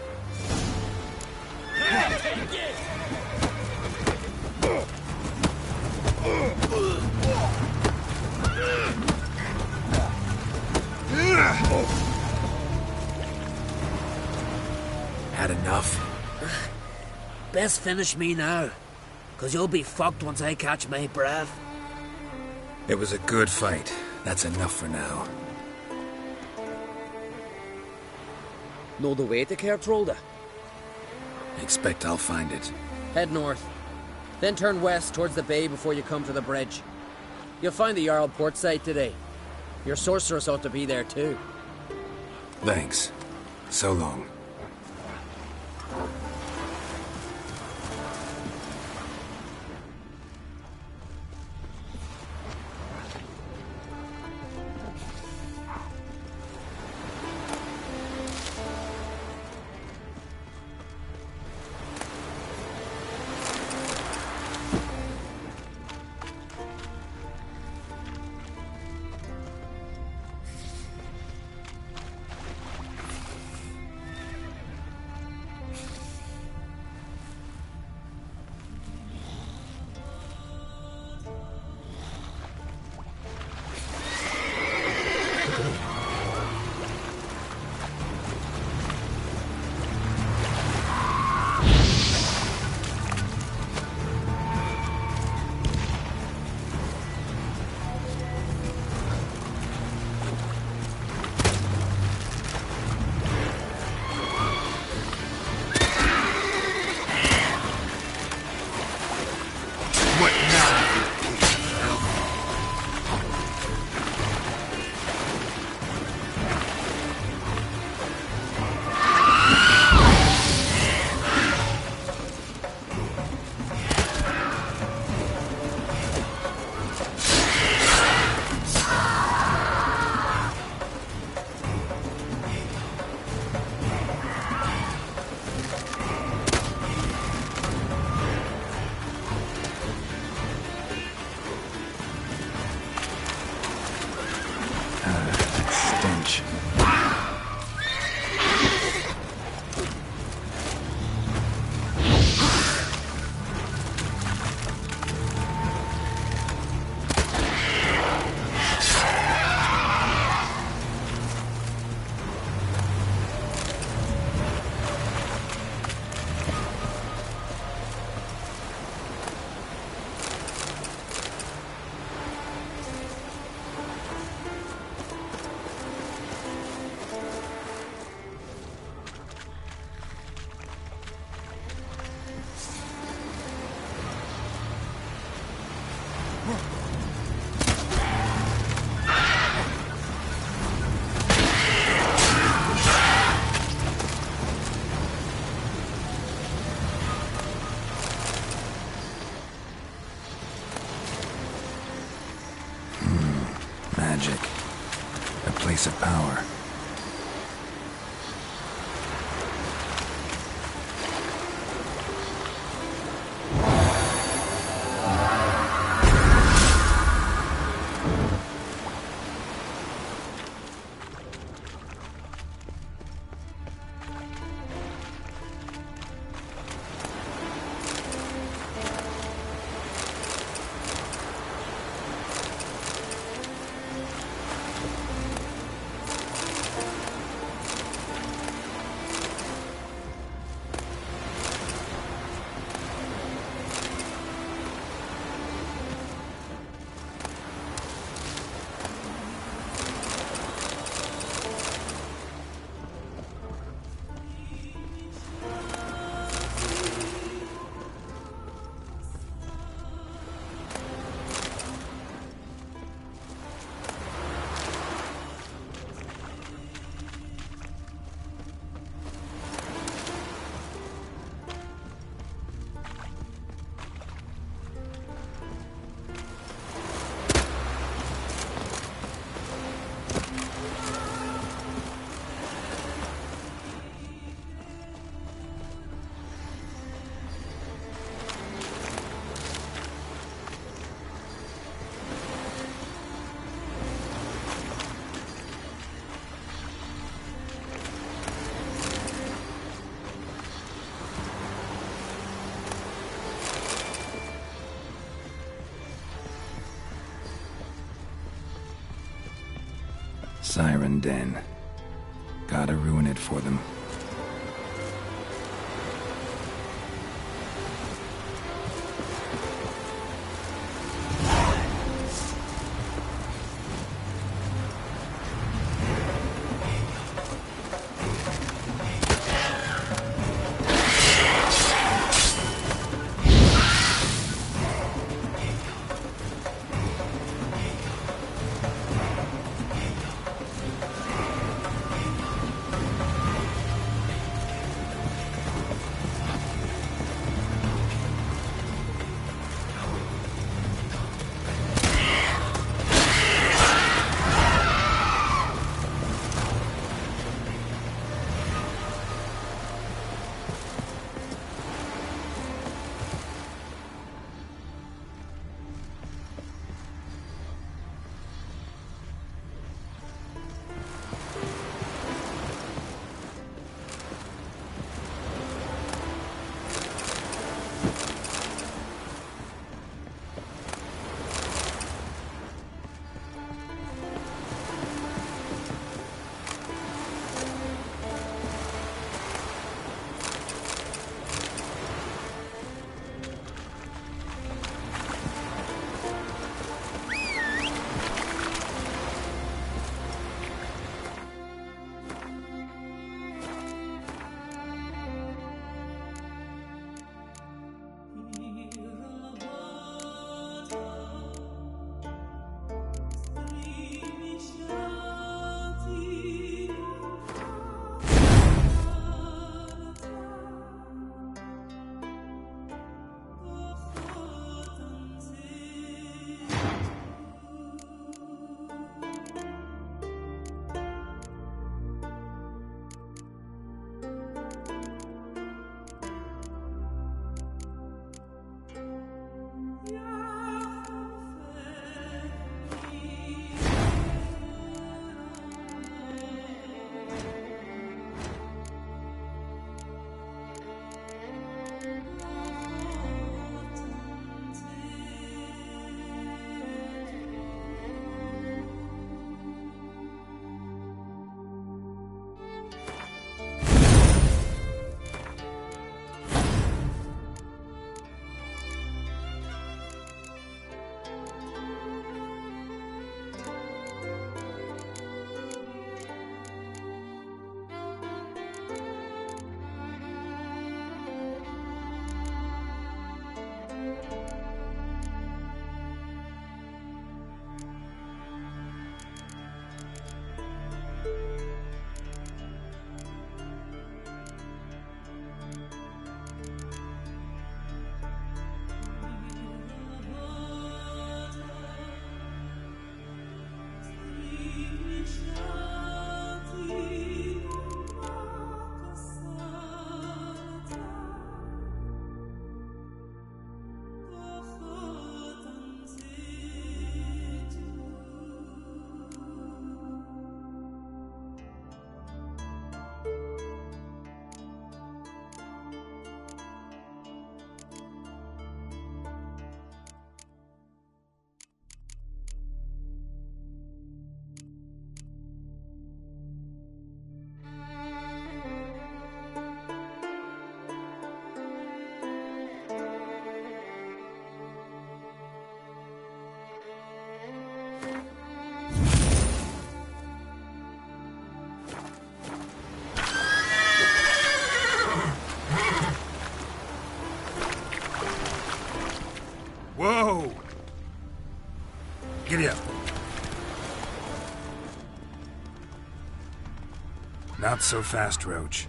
Had enough? Best finish me now, 'cause you'll be fucked once I catch my breath. It was a good fight. That's enough for now. Know the way to Kertrolda? Expect I'll find it. Head north. Then turn west towards the bay before you come to the bridge. You'll find the Jarl port site today. Your sorceress ought to be there too. Thanks. So long. magic. A place of power. Siren Den. Gotta ruin it for them. Whoa! Giddy up. Not so fast, Roach.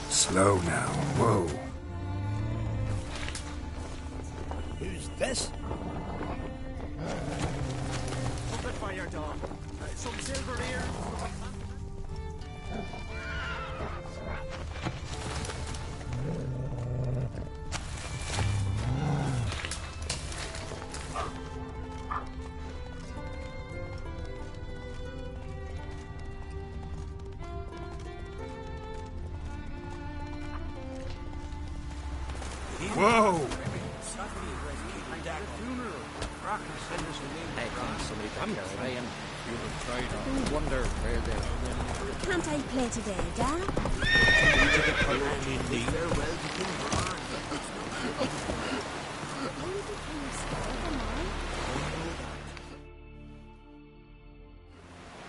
Slow now. Whoa. Who's this? Open fire, dog. Some silver here. Whoa! Can't I play today, Dad?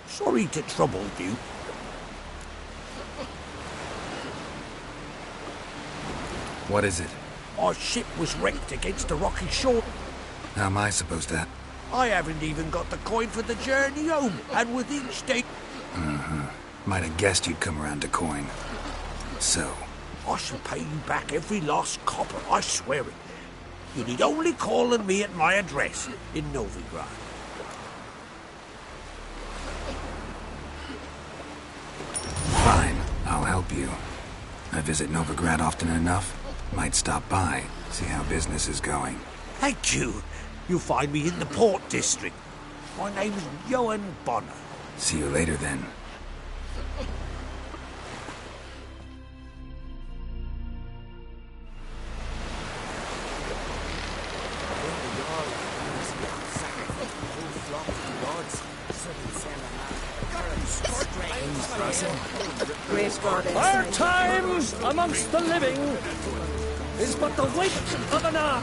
Sorry to trouble you. What is it? Our ship was wrecked against a rocky shore. How am I supposed to... I haven't even got the coin for the journey home, and with each day... Might have guessed you'd come around to coin. So? I shall pay you back every lost copper, I swear it. You need only call on me at my address in Novigrad. Fine, I'll help you. I visit Novigrad often enough. Might stop by, see how business is going. Thank you. You'll find me in the Port District. My name's Johan Bonner. See you later, then. Our time amongst the living is but the wait of an hour.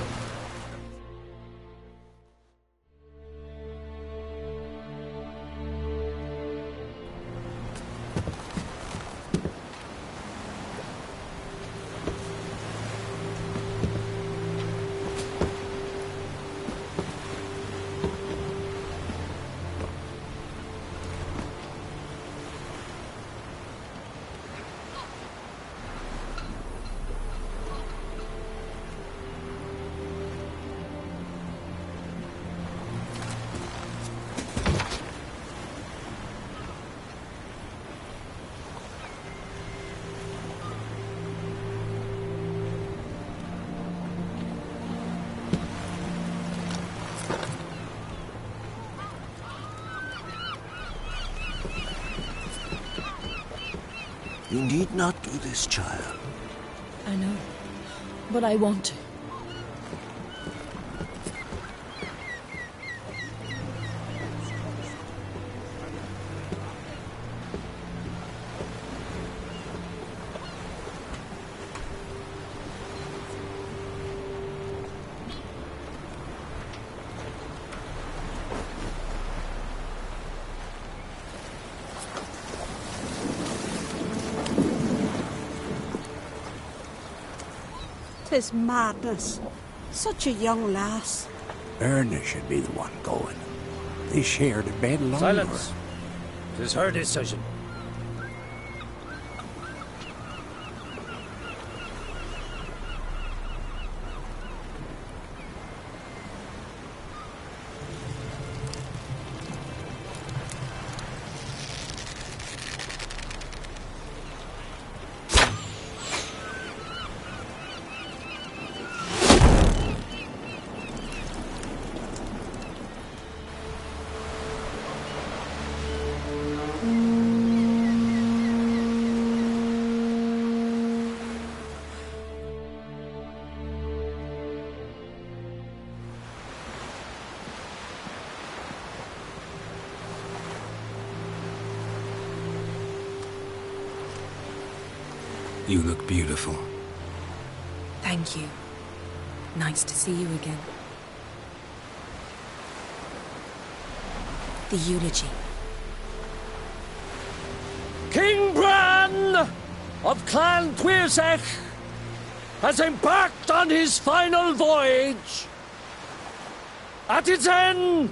You need not do this, child. I know, but I want to. Tis madness. Such a young lass. Erna should be the one going. They shared a bed longer. Silence. 'Tis her decision. You look beautiful. Thank you. Nice to see you again. The eulogy. King Bran of Clan Tuirsech has embarked on his final voyage. At its end,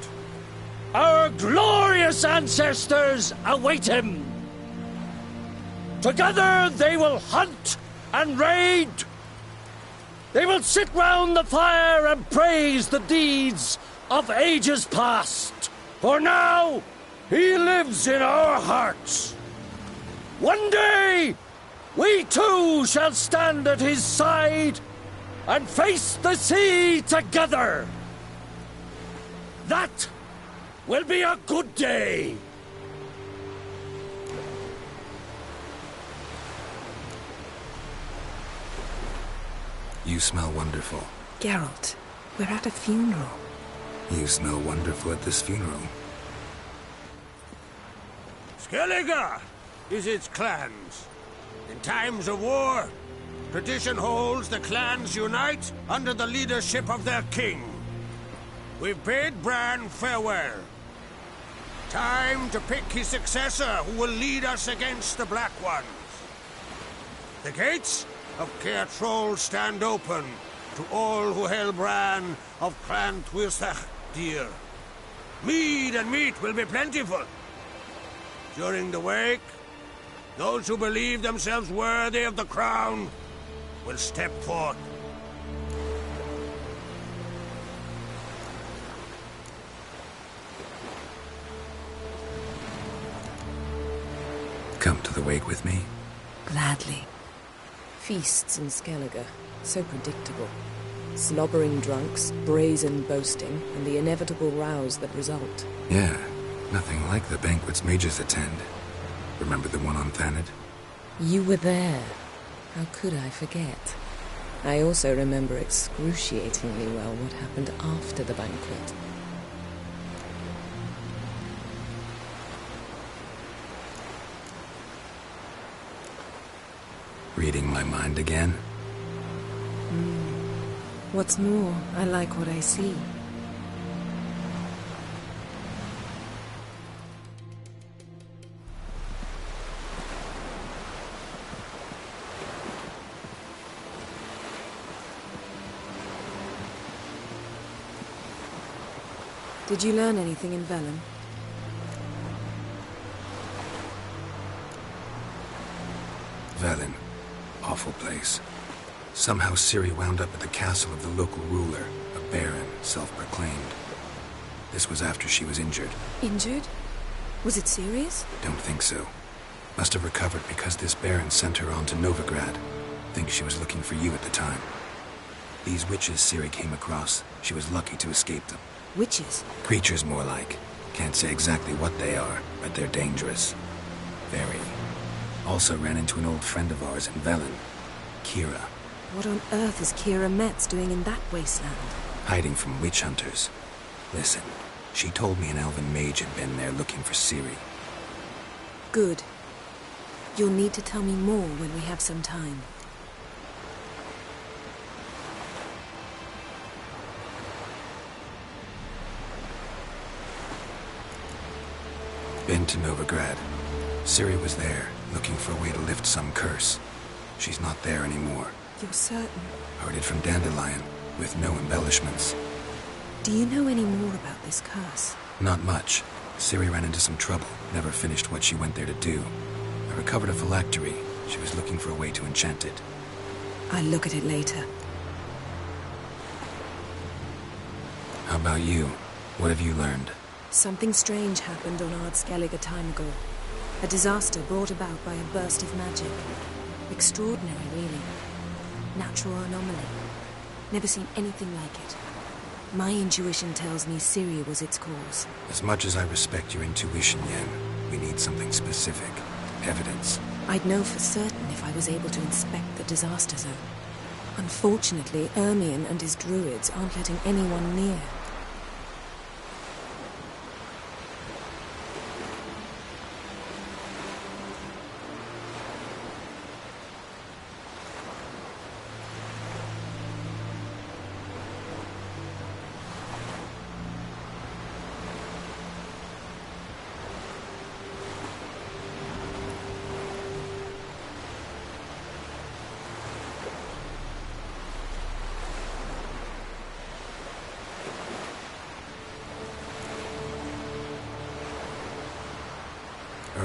our glorious ancestors await him. Together they will hunt and raid. They will sit round the fire and praise the deeds of ages past. For now, he lives in our hearts. One day, we too shall stand at his side and face the sea together. That will be a good day. You smell wonderful. Geralt, we're at a funeral. You smell wonderful at this funeral. Skellige is its clans. In times of war, tradition holds the clans unite under the leadership of their king. We've bade Bran farewell. Time to pick his successor who will lead us against the Black Ones. The gates of Caer Troll stand open to all who hail Bran of Clan Tuirsech dear. Mead and meat will be plentiful. During the wake, those who believe themselves worthy of the crown will step forth. Come to the wake with me? Gladly. Feasts in Skellige, so predictable. Slobbering drunks, brazen boasting, and the inevitable rows that result. Yeah, nothing like the banquets mages attend. Remember the one on Thanedd? You were there. How could I forget? I also remember excruciatingly well what happened after the banquet. Reading my mind again? What's more, I like what I see. Did you learn anything in Velen? Velen. Awful place. Somehow Ciri wound up at the castle of the local ruler, a baron, self-proclaimed. This was after she was injured. Injured? Was it serious? Don't think so. Must have recovered because this baron sent her on to Novigrad. Think she was looking for you at the time. These witches Ciri came across, she was lucky to escape them. Witches? Creatures, more like. Can't say exactly what they are, but they're dangerous. Very. Also ran into an old friend of ours in Velen, Kira. What on earth is Kira Metz doing in that wasteland? Hiding from witch hunters. Listen, she told me an elven mage had been there looking for Ciri. Good. You'll need to tell me more when we have some time. Been to Novigrad. Ciri was there, looking for a way to lift some curse. She's not there anymore. You're certain? Heard it from Dandelion, with no embellishments. Do you know any more about this curse? Not much. Ciri ran into some trouble, never finished what she went there to do. I recovered a phylactery. She was looking for a way to enchant it. I'll look at it later. How about you? What have you learned? Something strange happened on Ard Skellige a time ago. A disaster brought about by a burst of magic. Extraordinary, really. Natural anomaly. Never seen anything like it. My intuition tells me Ciri was its cause. As much as I respect your intuition, Yen, we need something specific. Evidence. I'd know for certain if I was able to inspect the disaster zone. Unfortunately, Ermion and his druids aren't letting anyone near.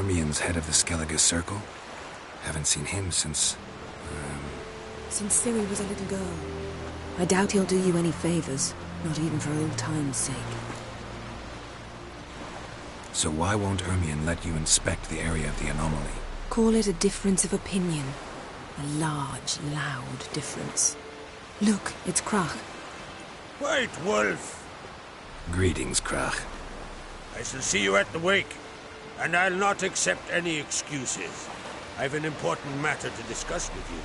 Ermien's head of the Skellige Circle? Haven't seen him since... Since Ciri was a little girl. I doubt he'll do you any favors, not even for old time's sake. So why won't Ermien let you inspect the area of the anomaly? Call it a difference of opinion. A large, loud difference. Look, it's Krach. White Wolf! Greetings, Krach. I shall see you at the wake, and I'll not accept any excuses. I've an important matter to discuss with you.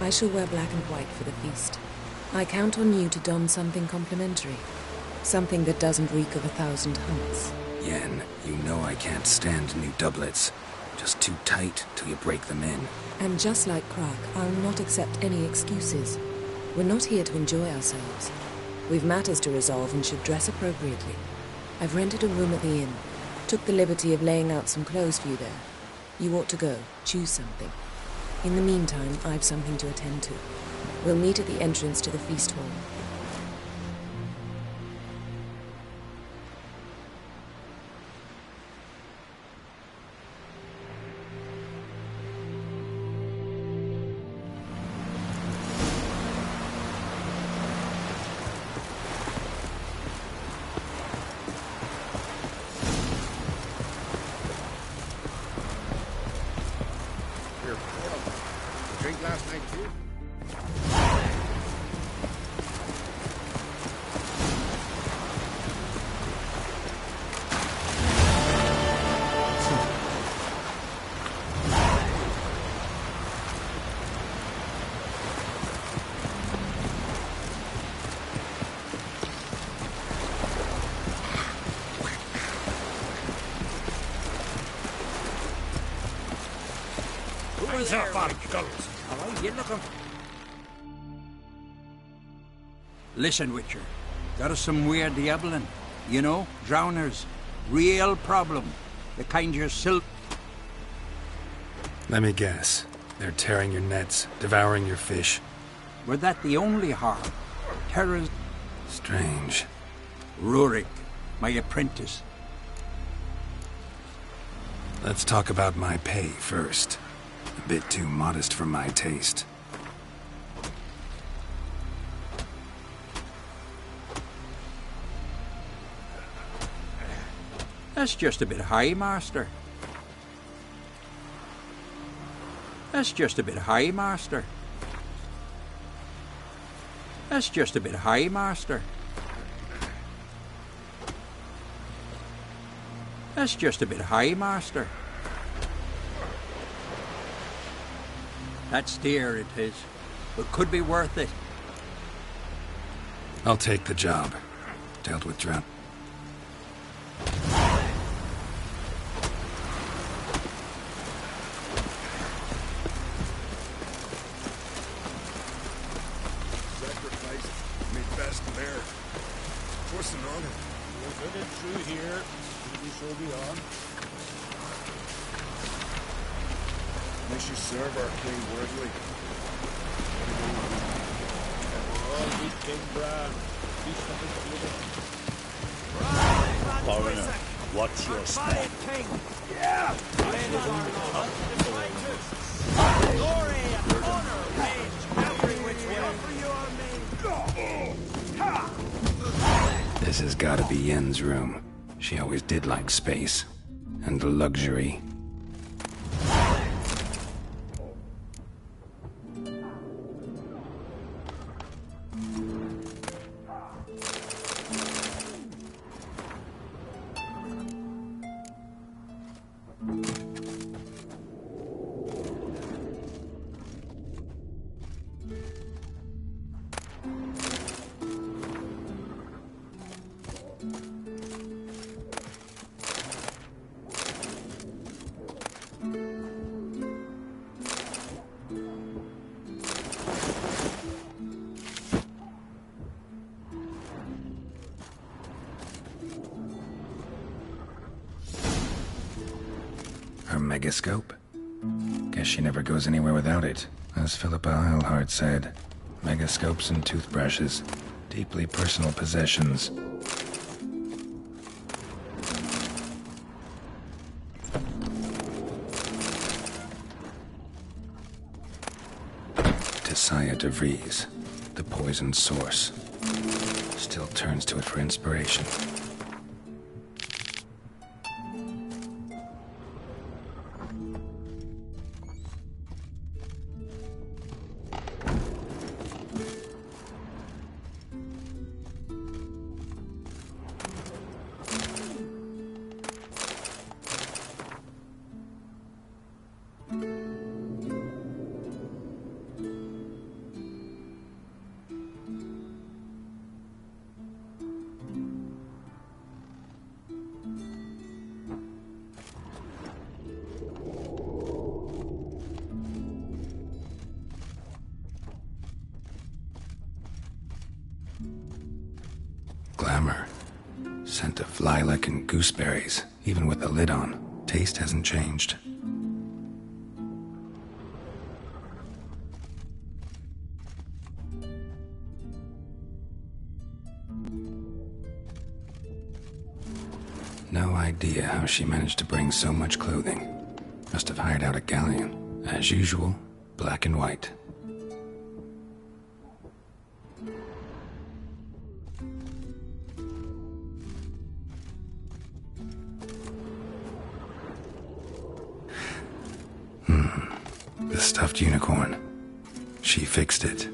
I shall wear black and white for the feast. I count on you to don something complimentary. Something that doesn't reek of 1,000 hunts. Yen, you know I can't stand new doublets. Just too tight till you break them in. And just like Krach, I'll not accept any excuses. We're not here to enjoy ourselves. We've matters to resolve and should dress appropriately. I've rented a room at the inn. Took the liberty of laying out some clothes for you there. You ought to go. Choose something. In the meantime, I've something to attend to. We'll meet at the entrance to the feast hall. Drink last night too? Hands up, on gulls. All right, you looking? Listen, Witcher. There is some weird diabling. You know, drowners. Real problem. The kind you're still... Let me guess. They're tearing your nets, devouring your fish. Were that the only harm? Terrors... Strange. Rurik, my apprentice. Let's talk about my pay first. A bit too modest for my taste. That's just a bit high, Master. That's just a bit high, Master. That's just a bit high, Master. That's just a bit high, Master. That's dear, it is, but could be worth it. I'll take the job. Dealt with drown. Sacrifice made best bear. What's an honor? We're good and true here. We shall be on. May she serve our king worthily. All meet King Bran. Feast of his Foreigner, what's your spec? Yeah! Glory and honor range every which way. This has gotta be Yen's room. She always did like space. And luxury. Her megascope? Guess she never goes anywhere without it. As Philippa Eilhart said, megascopes and toothbrushes. Deeply personal possessions. Messiah de Vries, the poisoned source. Still turns to it for inspiration. Glamour. Scent of lilac and gooseberries, even with the lid on. Taste hasn't changed. No idea how she managed to bring so much clothing. Must have hired out a galleon. As usual, black and white. The stuffed unicorn. She fixed it.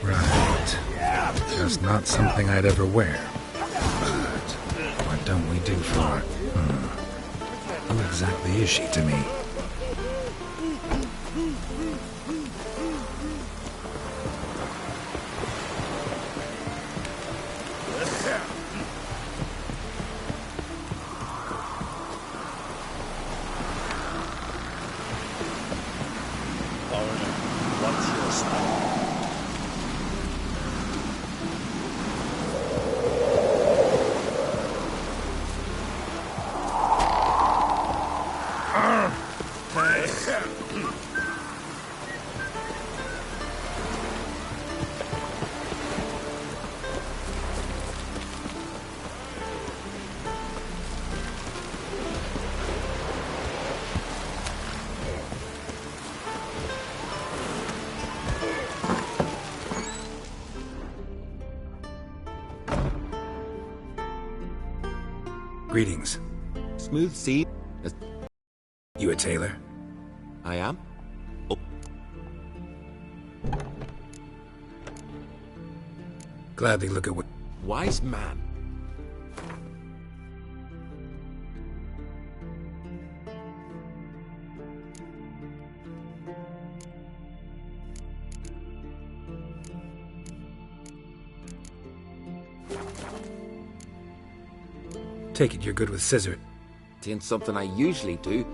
Right. Just not something I'd ever wear. But what don't we do for her? Who exactly is she to me? What's your style? Greetings. Smooth sea. You a tailor? I am. Oh. Gladly look at what... Wise man. Take it you're good with scissors. It ain't something I usually do.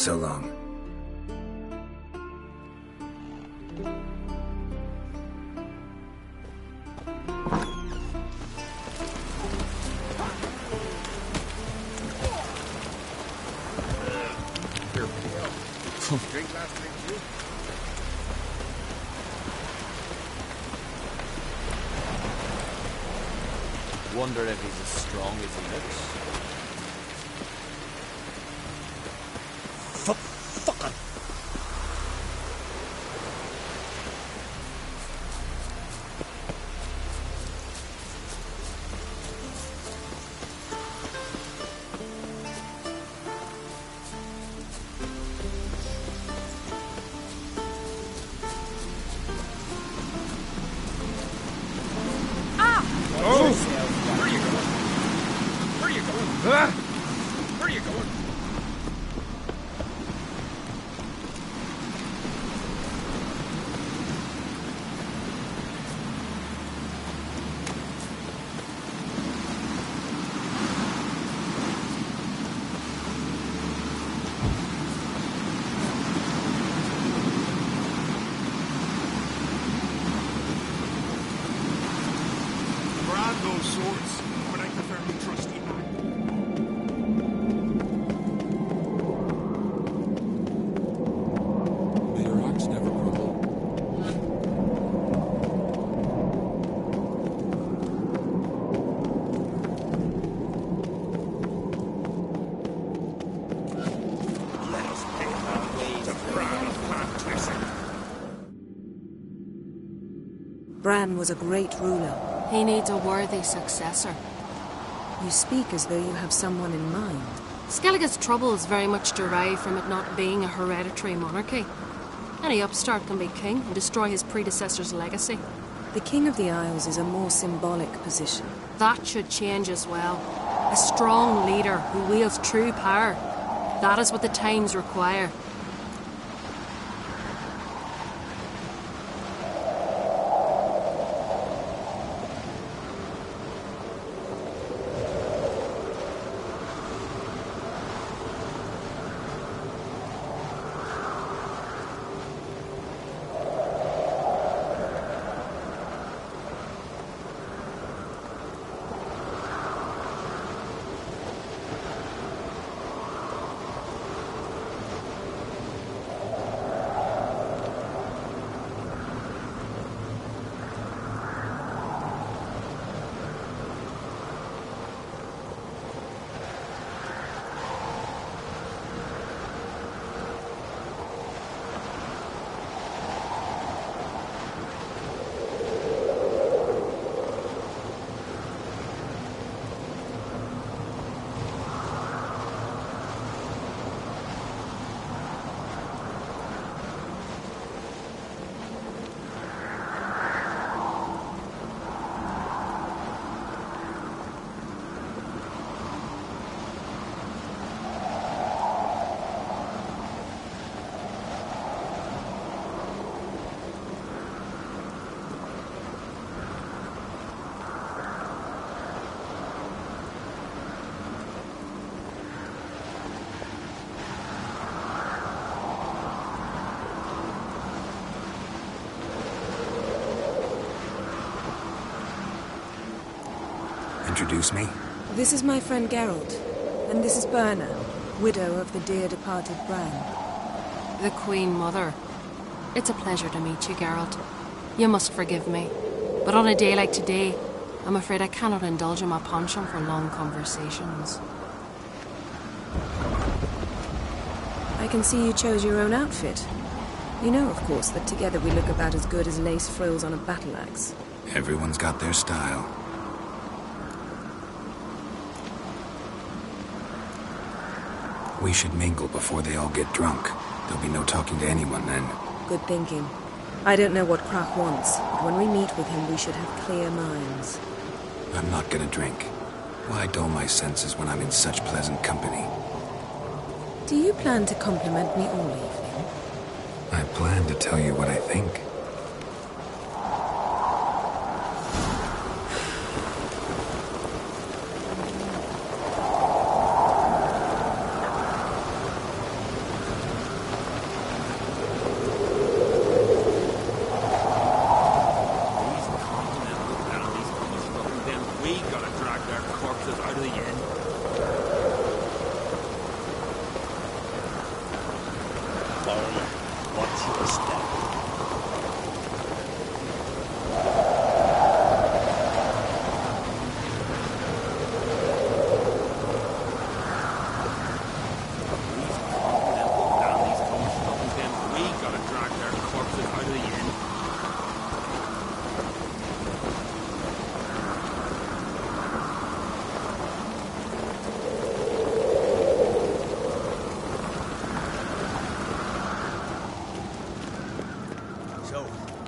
so long. Drink last drink, too? Wonder if he's as strong as he looks. Fucker! Swords, but I prefer my trusty man. May your axe never crumble. Let us pay our way to Bran of Clan Tresson. Bran was a great ruler. He needs a worthy successor. You speak as though you have someone in mind. Skellige's troubles very much derive from it not being a hereditary monarchy. Any upstart can be king and destroy his predecessor's legacy. The King of the Isles is a more symbolic position. That should change as well. A strong leader who wields true power. That is what the times require. Introduce me? This is my friend Geralt, and this is Birna, widow of the dear departed Bran. The Queen Mother. It's a pleasure to meet you, Geralt. You must forgive me, but on a day like today, I'm afraid I cannot indulge in my penchant for long conversations. I can see you chose your own outfit. You know, of course, that together we look about as good as lace frills on a battle axe. Everyone's got their style. We should mingle before they all get drunk. There'll be no talking to anyone then. Good thinking. I don't know what Krach wants, but when we meet with him, we should have clear minds. I'm not gonna drink. Why dull my senses when I'm in such pleasant company? Do you plan to compliment me all evening? I plan to tell you what I think. corpses out of the inn. Follow me. Watch your step.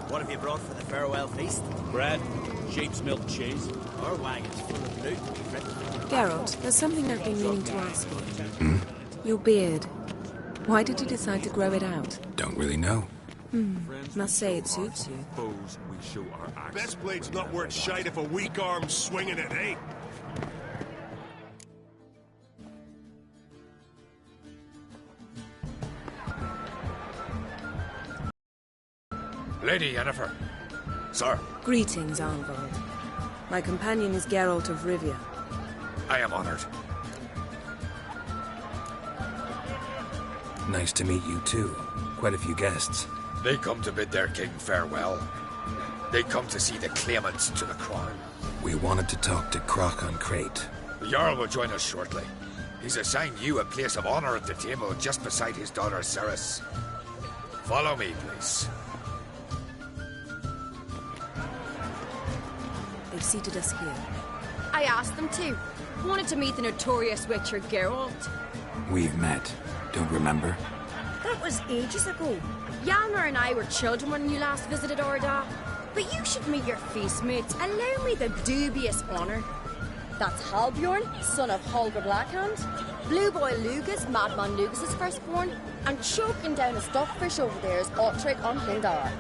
What have you brought for the farewell feast? Bread, sheep's milk cheese. Our wagon's full of loot, my friend. Geralt, there's something I've been meaning to ask you. Your beard. Why did you decide to grow it out? Don't really know. Must say it suits you. Best blade's not worth shite if a weak arm's swinging it, eh? Lady Yennefer. Sir. Greetings, Arnvald. My companion is Geralt of Rivia. I am honored. Nice to meet you, too. Quite a few guests. They come to bid their king farewell. They come to see the claimants to the crown. We wanted to talk to Croc on Crate. The Jarl will join us shortly. He's assigned you a place of honor at the table just beside his daughter Ceres. Follow me, please. They've seated us here. I asked them to. Wanted to meet the notorious witcher Geralt. We've met. Don't remember? That was ages ago. Hjalmar and I were children when you last visited Orda. But you should meet your feast mates. Allow me the dubious honour. That's Halbjorn, son of Holger Blackhand. Blue Boy Lugas, Madman Lugas' firstborn. And choking down a stuffed fish over there is Otrek on Hindar.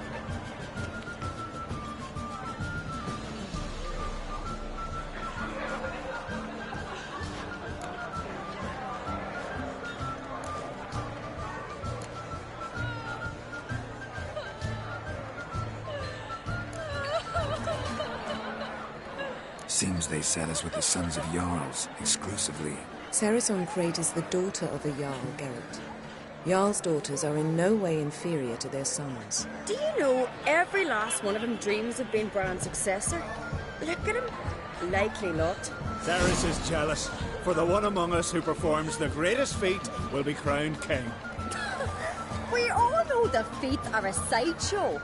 Seems they set us with the sons of Jarls, exclusively. Ceres on Crate is the daughter of a Jarl, Geralt. Jarl's daughters are in no way inferior to their sons. Do you know every last one of them dreams of being Bran's successor? Look at him. Likely lot. Ceres is jealous, for the one among us who performs the greatest feat will be crowned king. We all know the feet are a sideshow.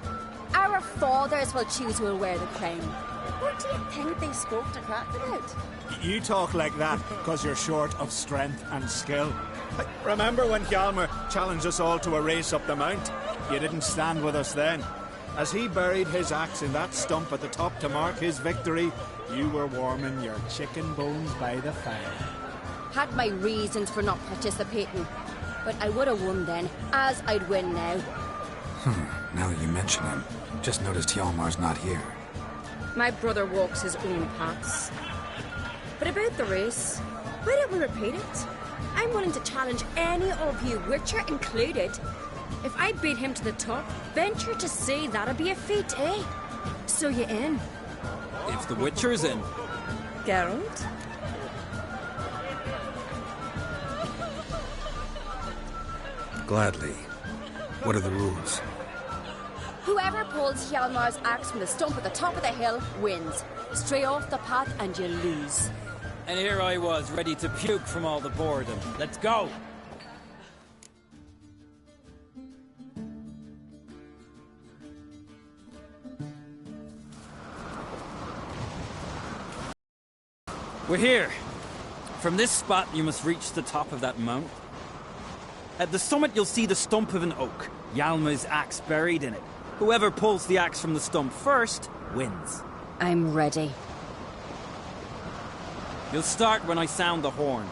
Our fathers will choose who will wear the crown. What do you think they spoke to Crack about? You talk like that because you're short of strength and skill. Remember when Hjalmar challenged us all to a race up the mount? You didn't stand with us then. As he buried his axe in that stump at the top to mark his victory, you were warming your chicken bones by the fire. Had my reasons for not participating. But I would have won then, as I'd win now. Now that you mention him, just noticed Hjalmar's not here. My brother walks his own paths. But about the race, why don't we repeat it? I'm willing to challenge any of you, Witcher included. If I beat him to the top, venture to say that'd be a feat, eh? So you in? If the Witcher's in. Geralt? Gladly. What are the rules? Whoever pulls Hjalmar's axe from the stump at the top of the hill wins. Stray off the path and you lose. And here I was, ready to puke from all the boredom. Let's go! We're here. From this spot, you must reach the top of that mount. At the summit, you'll see the stump of an oak. Hjalmar's axe buried in it. Whoever pulls the axe from the stump first, wins. I'm ready. You'll start when I sound the horn.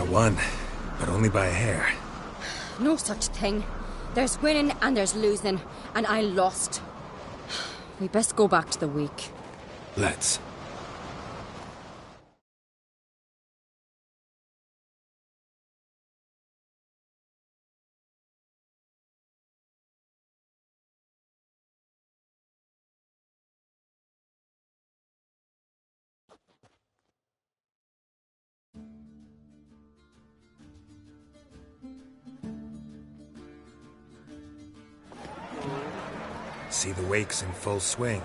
I won, but only by a hair. No such thing. There's winning and there's losing, and I lost. We best go back to the week. Let's. See the wakes in full swing.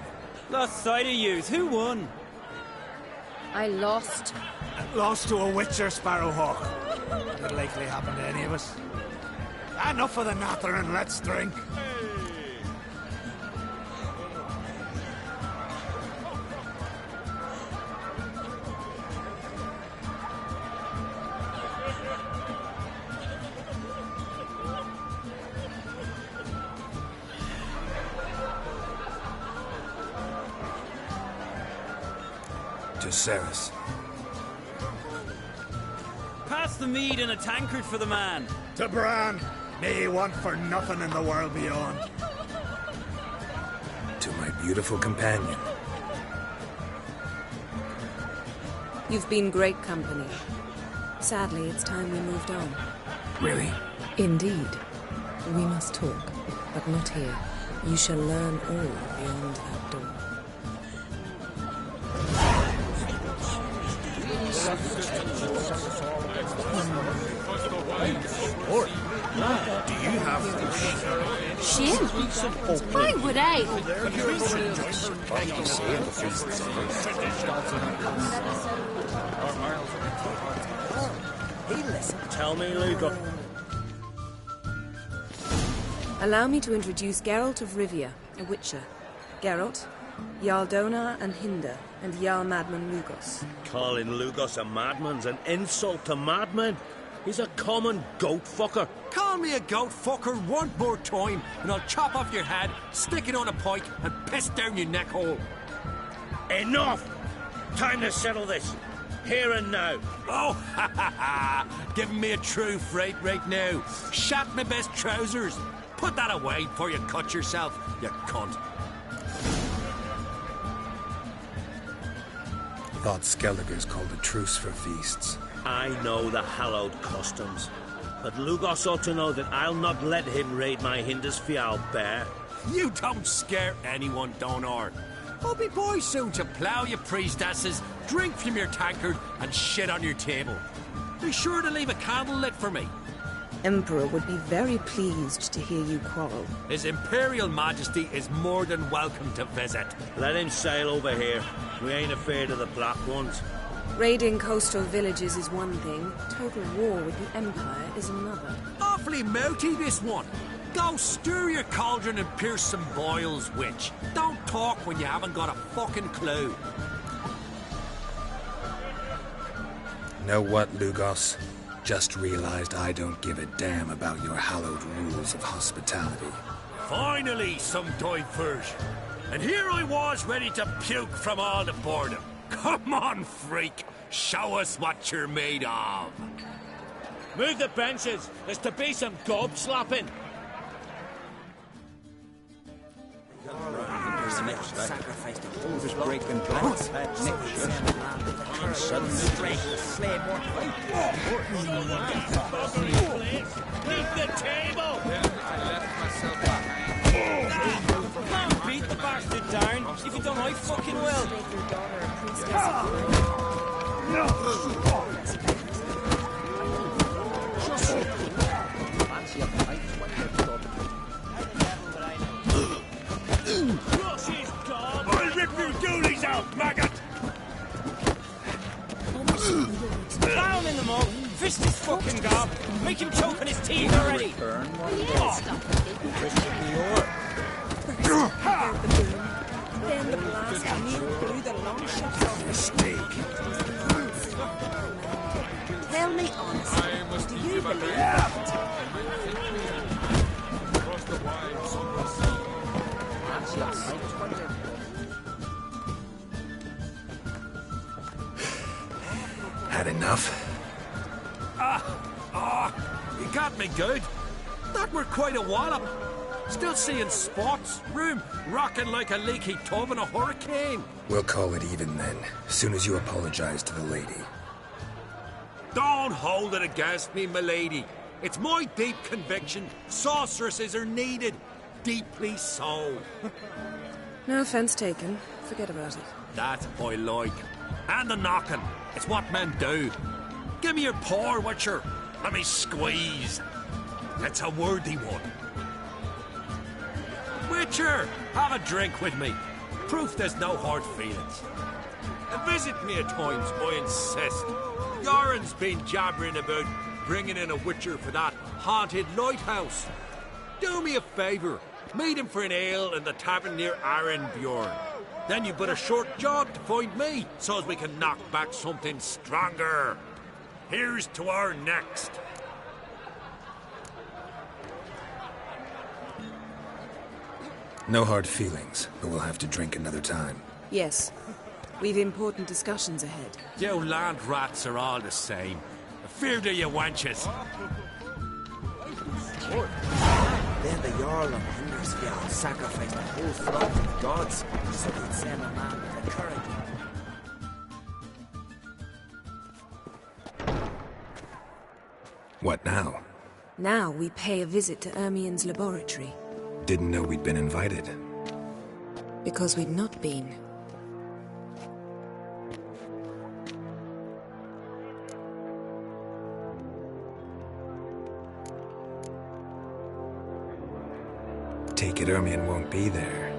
Lost sight of yous. Who won? I lost. Lost to a witcher, Sparrowhawk. Could likely happen to any of us. Enough of the nattering, let's drink. To Ceres. Pass the mead in a tankard for the man. To Bran. May he want for nothing in the world beyond. To my beautiful companion. You've been great company. Sadly, it's time we moved on. Really? Indeed. We must talk, but not here. You shall learn all beyond that door. Do you have Shin? Why would I? Tell me, Lugo. Allow me to introduce Geralt of Rivia, a witcher. Geralt, Jarl Donar and Hinder, and Jarl Madman Lugos. Calling Lugos a madman's an insult to madmen. He's a common goat fucker. Call me a goat fucker one more time, and I'll chop off your head, stick it on a pike, and piss down your neck hole. Enough! Time to settle this. Here and now. Oh, ha ha ha! Giving me a true fright right now. Shat my best trousers. Put that away before you cut yourself, you cunt. Thought Skelliger's called a truce for feasts. I know the hallowed customs, but Lugos ought to know that I'll not let him raid my Hinder's Fial bear. You don't scare anyone, Donar. I'll be boys soon to plough your priestesses, drink from your tankard, and shit on your table. Be sure to leave a candle lit for me. Emperor would be very pleased to hear you quarrel. His Imperial Majesty is more than welcome to visit. Let him sail over here. We ain't afraid of the Black Ones. Raiding coastal villages is one thing. Total war with the Empire is another. Awfully mouthy, this one. Go stir your cauldron and pierce some boils, witch. Don't talk when you haven't got a fucking clue. Know what, Lugos? Just realized I don't give a damn about your hallowed rules of hospitality. Finally, some diversion. And here I was ready to puke from all the boredom. Come on, freak. Show us what you're made of. Move the benches. There's to be some gob slapping. Sacrificed the whole breaking glass. Keep the table. I left myself back. Come on, beat the bastard down. If you don't, I fucking I'll rip your goolies out, maggot! Down in the mug. Fist his fucking gob. Make him choke on his teeth already. Then the blast knew through the long shafts of the Mistake. Tell me honestly, do you believe that? Had enough? You got me good. That were quite a wallop. Still seeing spots, room rocking like a leaky tub in a hurricane. We'll call it even then, as soon as you apologize to the lady. Don't hold it against me, milady. It's my deep conviction sorceresses are needed. Deeply so. No offense taken. Forget about it. That's what I like. And the knocking. It's what men do. Give me your paw, Witcher. Let me squeeze. It's a worthy one. Witcher, have a drink with me. Proof there's no hard feelings. Visit me at times, I insist. Yoren's been jabbering about bringing in a Witcher for that haunted lighthouse. Do me a favour. Meet him for an ale in the tavern near Arenbjorn. Then you've but a short job to find me, so as we can knock back something stronger. Here's to our next. No hard feelings, but we'll have to drink another time. Yes. We've important discussions ahead. You land rats are all the same. Feared of you wenches. Then the Jarl of Hungersfjall sacrificed the whole flock to the gods so they'd send a man with the courage. What now? Now we pay a visit to Ermien's laboratory. Didn't know we'd been invited. Because we'd not been. Take it Ermien won't be there.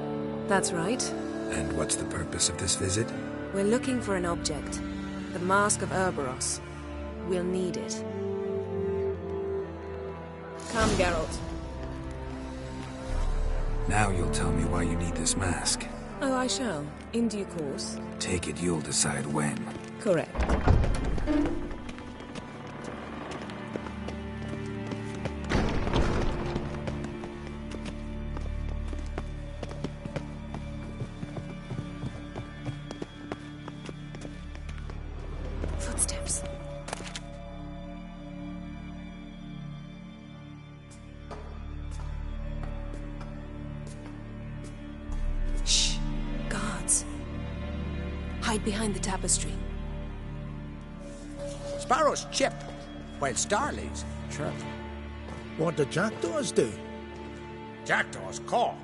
That's right. And what's the purpose of this visit? We're looking for an object. The Mask of Ouroboros. We'll need it. Come, Geralt. Now you'll tell me why you need this mask. Oh, I shall. In due course. Take it you'll decide when. Correct. Footsteps. Shh. Guards. Hide behind the tapestry. Sparrows chip, while starlings chirp. What do jackdaws do? Jackdaws caw.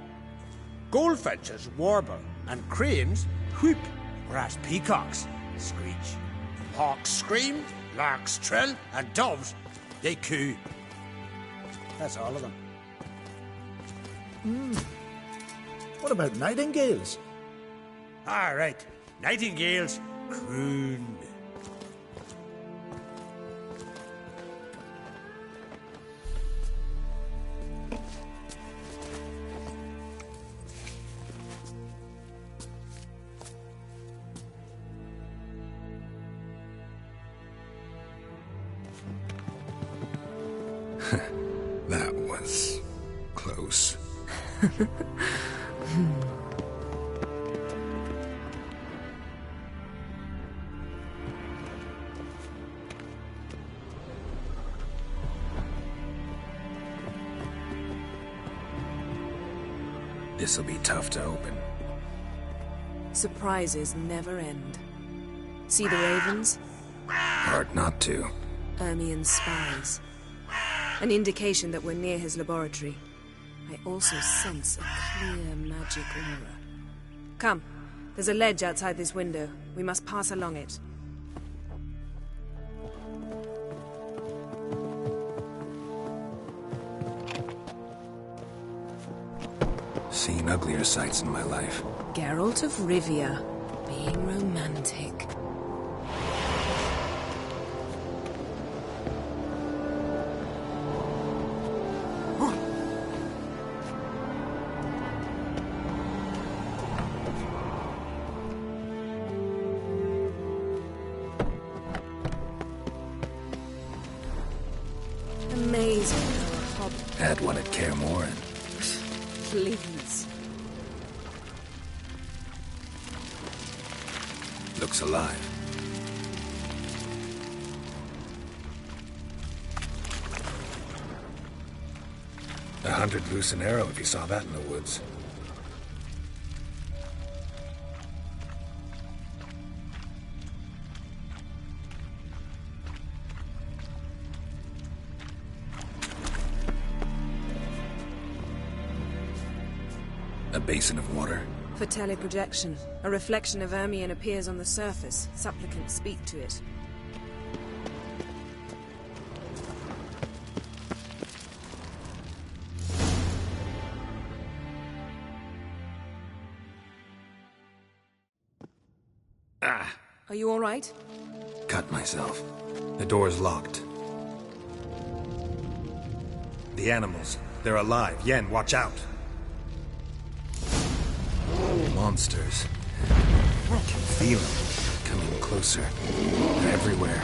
Goldfinches warble, and cranes whoop, whereas peacocks screech. Hawks scream, larks trill, and doves, they coo. That's all of them. What about nightingales? All right, nightingales croon. That was close. This'll be tough to open. Surprises never end. See the ravens? Hard not to. Ermien's spies. An indication that we're near his laboratory. I also sense a clear magic aura. Come, there's a ledge outside this window. We must pass along it. Seen uglier sights in my life. Geralt of Rivia, being romantic. Amazing how a hobbit... Had one at Kaer Morhen. Please. Looks alive. 100 loose an arrow if you saw that in the woods. A basin of water. For teleprojection, a reflection of Ermion appears on the surface. Supplicants speak to it. Ah! Are you all right? Cut myself. The door's locked. The animals. They're alive. Yen, watch out! Monsters. I can feel them coming closer. They're everywhere.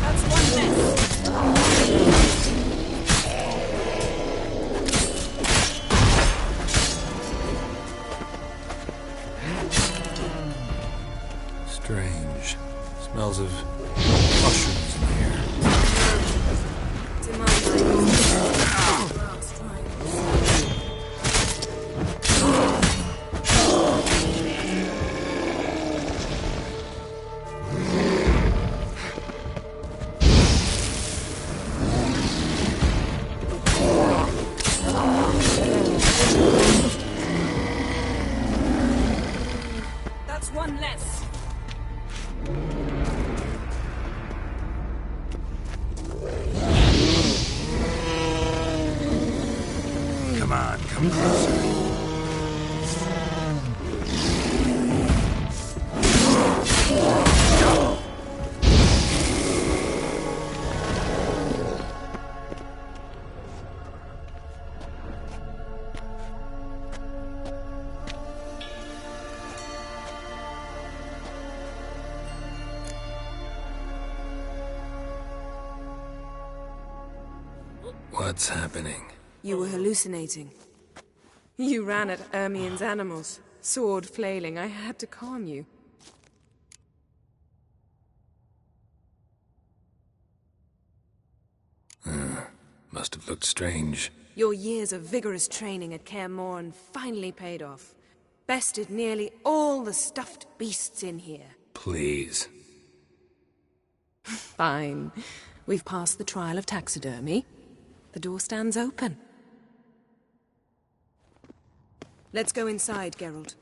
That's one less. Strange. Smells of mushrooms in the air. That's one less. Come on, come closer. What's happening? You were hallucinating. You ran at Ermion's animals, sword flailing. I had to calm you. Must have looked strange. Your years of vigorous training at Kaer Morhen finally paid off. Bested nearly all the stuffed beasts in here. Please. Fine. We've passed the trial of taxidermy. The door stands open. Let's go inside, Geralt.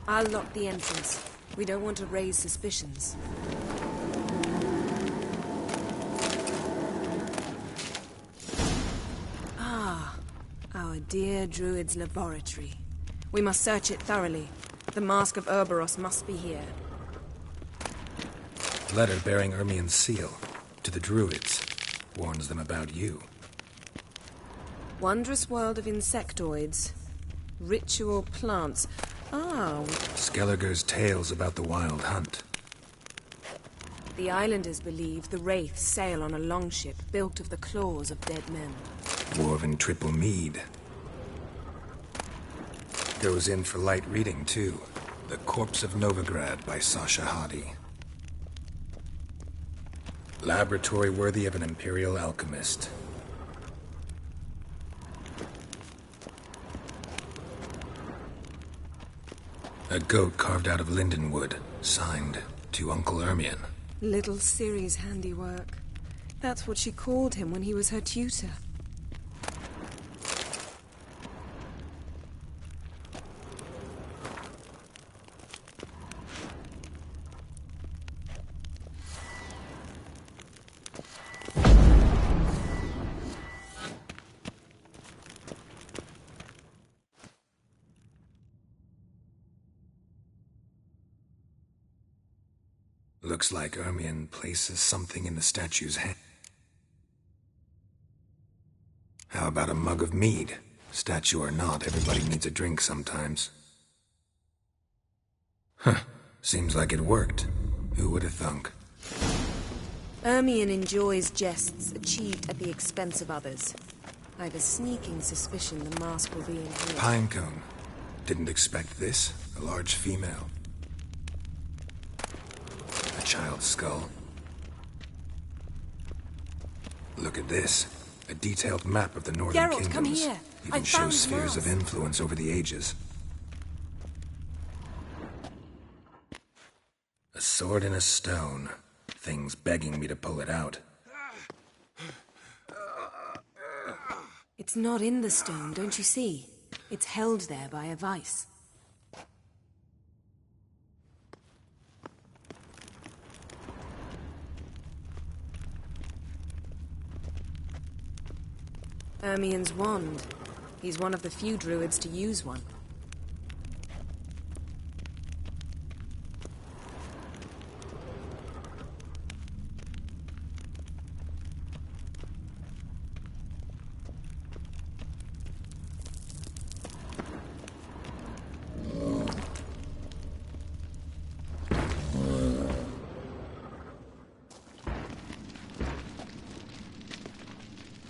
I'll lock the entrance. We don't want to raise suspicions. Ah, our dear Druid's laboratory. We must search it thoroughly. The Mask of Ouroboros must be here. Letter bearing Ermion's seal to the Druids. Warns them about you. Wondrous world of insectoids. Ritual plants. Ah. Skellige's tales about the wild hunt. The islanders believe the wraiths sail on a longship built of the claws of dead men. Dwarven triple mead. Goes in for light reading, too. The Corpse of Novigrad by Sasha Hadi. Laboratory worthy of an imperial alchemist. A goat carved out of lindenwood, signed to Uncle Ermion. Little Ciri's handiwork. That's what she called him when he was her tutor. Looks like Ermion places something in the statue's hand. How about a mug of mead? Statue or not, everybody needs a drink sometimes. Huh. Seems like it worked. Who would have thunk? Ermion enjoys jests achieved at the expense of others. I've a sneaking suspicion the mask will be in here. Pinecone. Didn't expect this. A large female. A child's skull. Look at this. A detailed map of the Northern Geralt, Kingdoms. come here. Even shows spheres of influence over the ages. A sword in a stone. Thing's begging me to pull it out. It's not in the stone, don't you see? It's held there by a vice. Ermion's wand. He's one of the few druids to use one.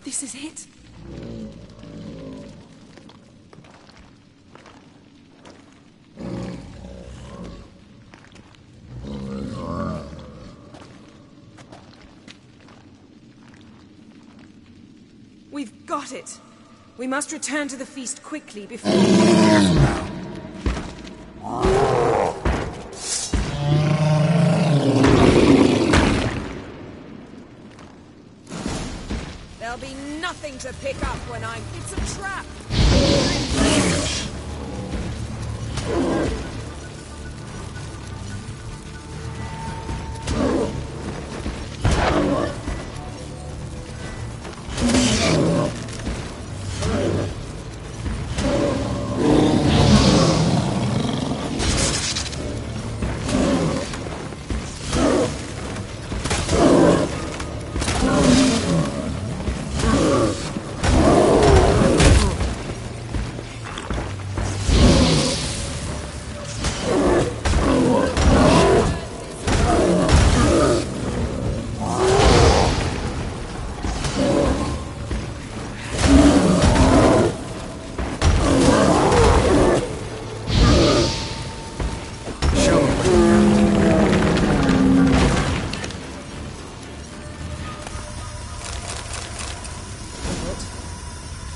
This is it. We've got it. We must return to the feast quickly before... There'll be nothing to pick up when I'm... It's a trap!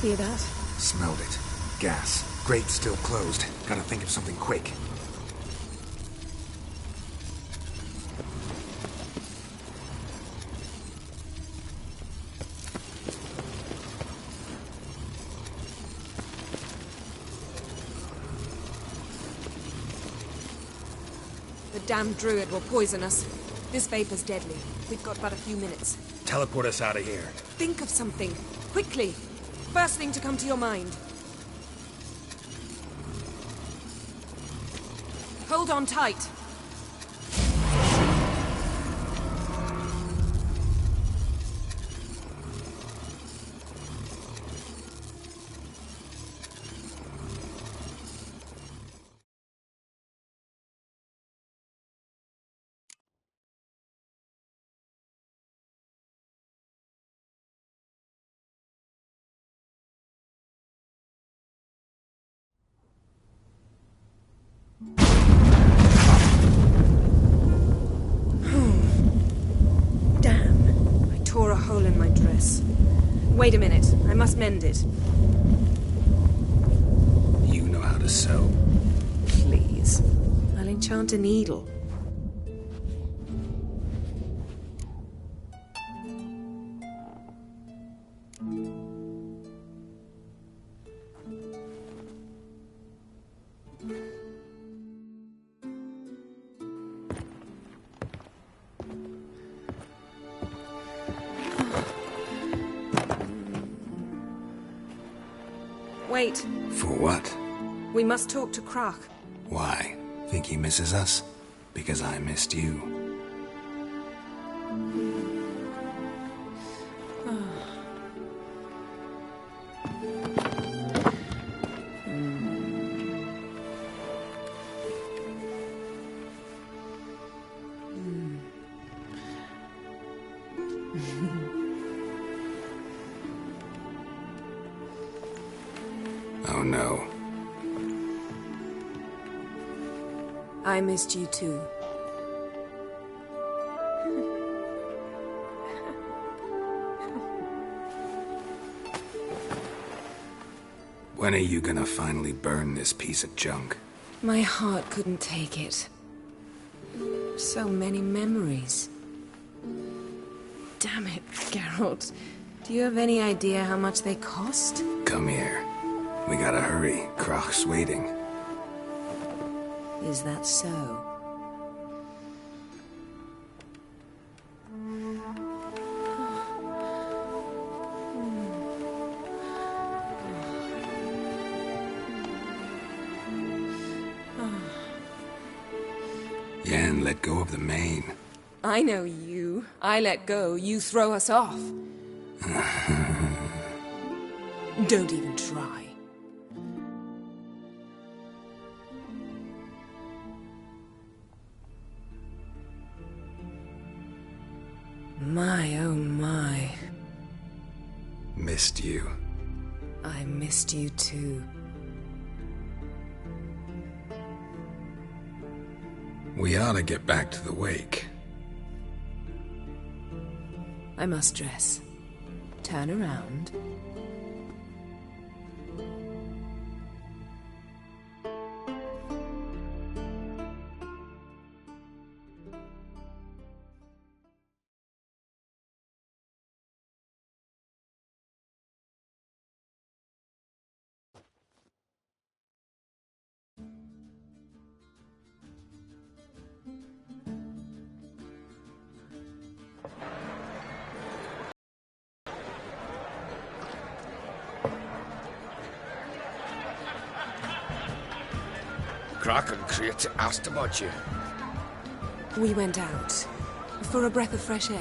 Hear that? Smelled it. Gas. Grate still closed. Gotta think of something quick. The damned druid will poison us. This vapor's deadly. We've got but a few minutes. Teleport us out of here. Think of something. Quickly. First thing to come to your mind. Hold on tight. Tore a hole in my dress. Wait a minute. I must mend it. You know how to sew. Please. I'll enchant a needle. Wait. For what? We must talk to Krak. Why? Think he misses us? Because I missed you. know. I missed you too. When are you gonna finally burn this piece of junk? My heart couldn't take it. So many memories. Damn it, Geralt. Do you have any idea how much they cost? Come here. We gotta hurry. Croc's waiting. Is that so? Yen, let go of the mane. I know you. I let go, you throw us off. Don't even try. My, oh my. Missed you. I missed you too. We ought to get back to the wake. I must dress. Turn around. Croc and Crate asked about you. We went out. For a breath of fresh air.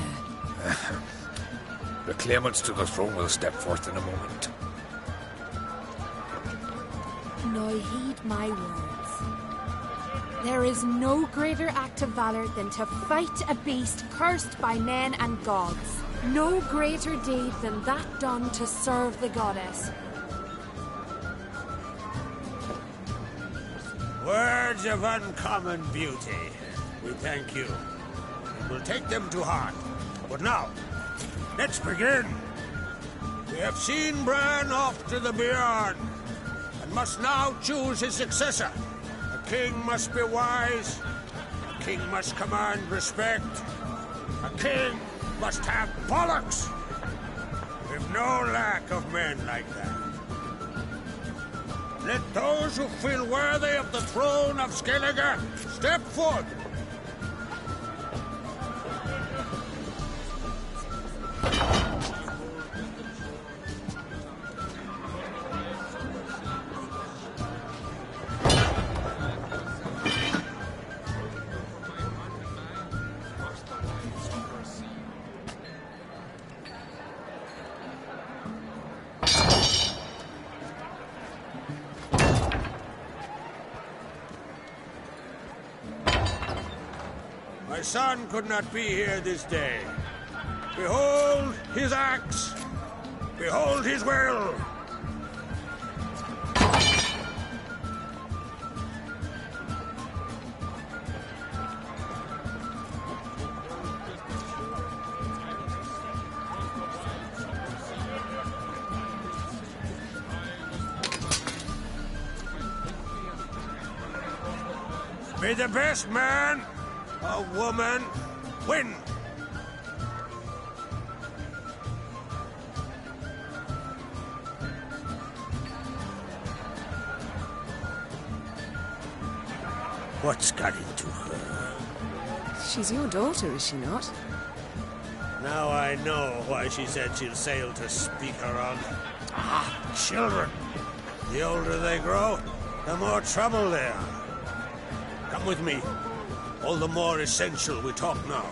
The claimants to the throne will step forth in a moment. Now heed my words. There is no greater act of valor than to fight a beast cursed by men and gods. No greater deed than that done to serve the goddess. Words of uncommon beauty. We thank you. And we'll take them to heart. But now, let's begin. We have seen Bran off to the beyond, and must now choose his successor. A king must be wise. A king must command respect. A king must have bollocks. We've no lack of men like that. Let those who feel worthy of the throne of Skellige step forth. My son could not be here this day. Behold his axe. Behold his will. May the best man or woman win. What's got into her? She's your daughter, is she not? Now I know why she said she'll sail to speak her on. Ah, children. The older they grow, the more trouble they are. Come with me. All the more essential we talk now.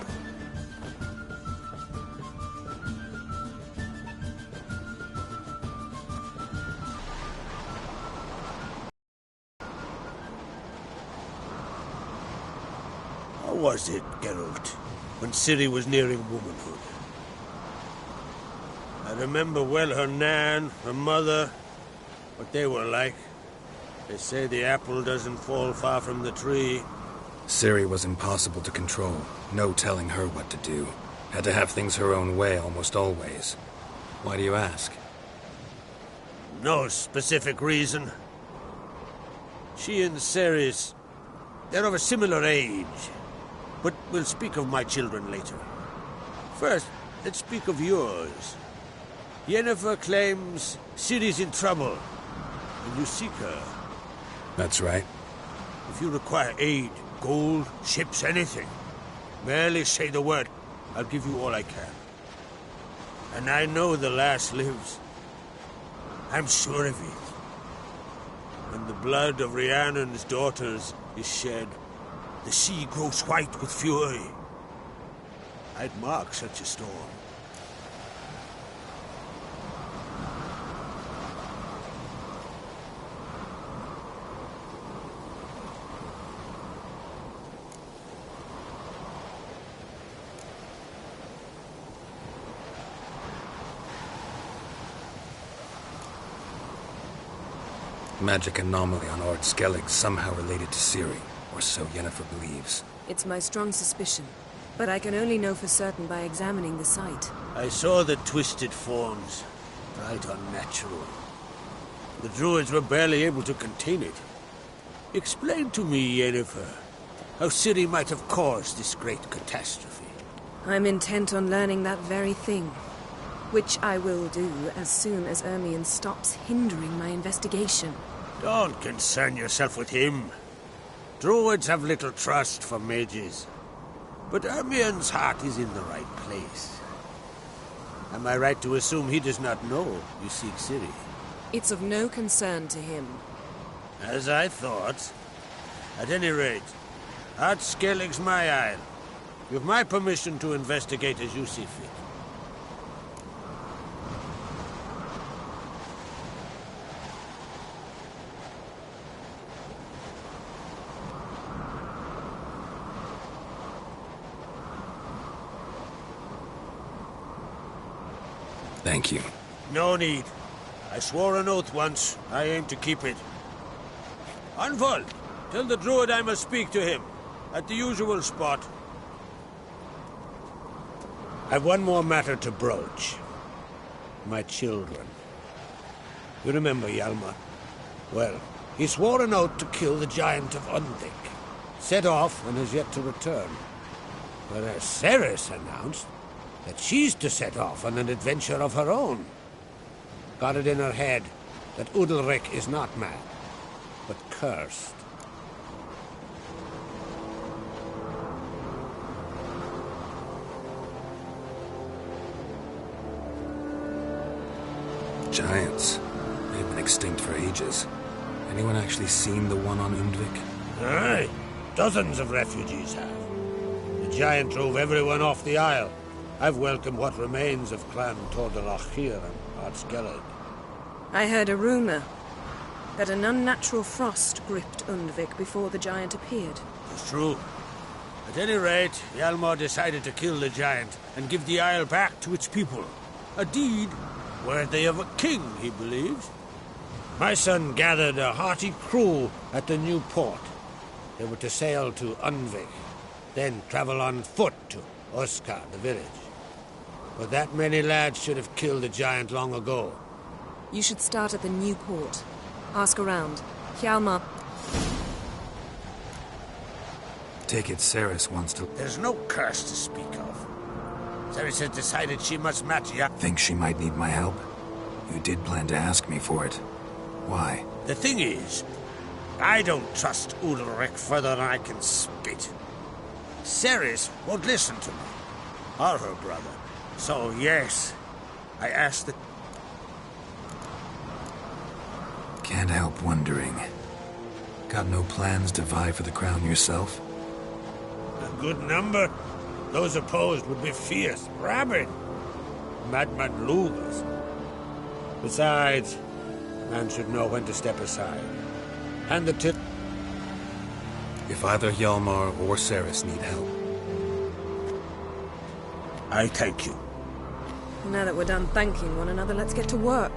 How was it, Geralt, when Ciri was nearing womanhood? I remember well her nan, her mother, what they were like. They say the apple doesn't fall far from the tree. Ciri was impossible to control. No telling her what to do. Had to have things her own way almost always. Why do you ask? No specific reason. She and Ceres, they're of a similar age. But we'll speak of my children later. First, let's speak of yours. Yennefer claims Ciri's in trouble, and you seek her. That's right. If you require aid, gold, ships, anything, merely say the word. I'll give you all I can. And I know the lass lives. I'm sure of it. When the blood of Rhiannon's daughters is shed, the sea grows white with fury. I'd mark such a storm. Magic anomaly on Ard Skellig somehow related to Ciri, or so Yennefer believes. It's my strong suspicion, but I can only know for certain by examining the site. I saw the twisted forms, right unnatural. The druids were barely able to contain it. Explain to me, Yennefer, how Ciri might have caused this great catastrophe. I'm intent on learning that very thing, which I will do as soon as Ermion stops hindering my investigation. Don't concern yourself with him. Druids have little trust for mages. But Ermion's heart is in the right place. Am I right to assume he does not know you seek Ciri? It's of no concern to him. As I thought. At any rate, Ard Skellig's my isle. You have my permission to investigate as you see fit. Thank you. No need. I swore an oath once. I aim to keep it. Anvol, tell the druid I must speak to him. At the usual spot. I've one more matter to broach. My children. You remember Hjalmar? Well, he swore an oath to kill the giant of Undvik. Set off and has yet to return. Whereas Ceres announced that she's to set off on an adventure of her own. Got it in her head that Udalric is not mad, but cursed. Giants. They've been extinct for ages. Anyone actually seen the one on Undvik? Aye. Dozens of refugees have. The giant drove everyone off the isle. I've welcomed what remains of Clan Tordalach here and Ard Skellig. I heard a rumor that an unnatural frost gripped Undvik before the giant appeared. It's true. At any rate, Hjalmar decided to kill the giant and give the isle back to its people. A deed worthy of a king, he believes. My son gathered a hearty crew at the new port. They were to sail to Undvik, then travel on foot to Oskar, the village. But that many lads should have killed the giant long ago. You should start at the new port. Ask around. Hjalmar... Take it Ceres wants to... There's no curse to speak of. Ceres has decided she must match ya. Think she might need my help? You did plan to ask me for it. Why? The thing is, I don't trust Udalric further than I can spit. Ceres won't listen to me, or her brother. So, yes, I asked the... Can't help wondering. Got no plans to vie for the crown yourself? A good number. Those opposed would be fierce, rabid, madman lugers. Besides, a man should know when to step aside. And the tip... If either Hjalmar or Ceres need help. I thank you. Now that we're done thanking one another, let's get to work.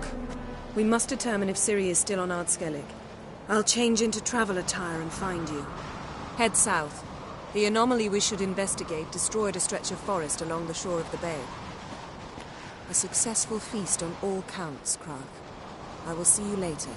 We must determine if Ciri is still on Ard Skellig. I'll change into travel attire and find you. Head south. The anomaly we should investigate destroyed a stretch of forest along the shore of the bay. A successful feast on all counts, Krag. I will see you later.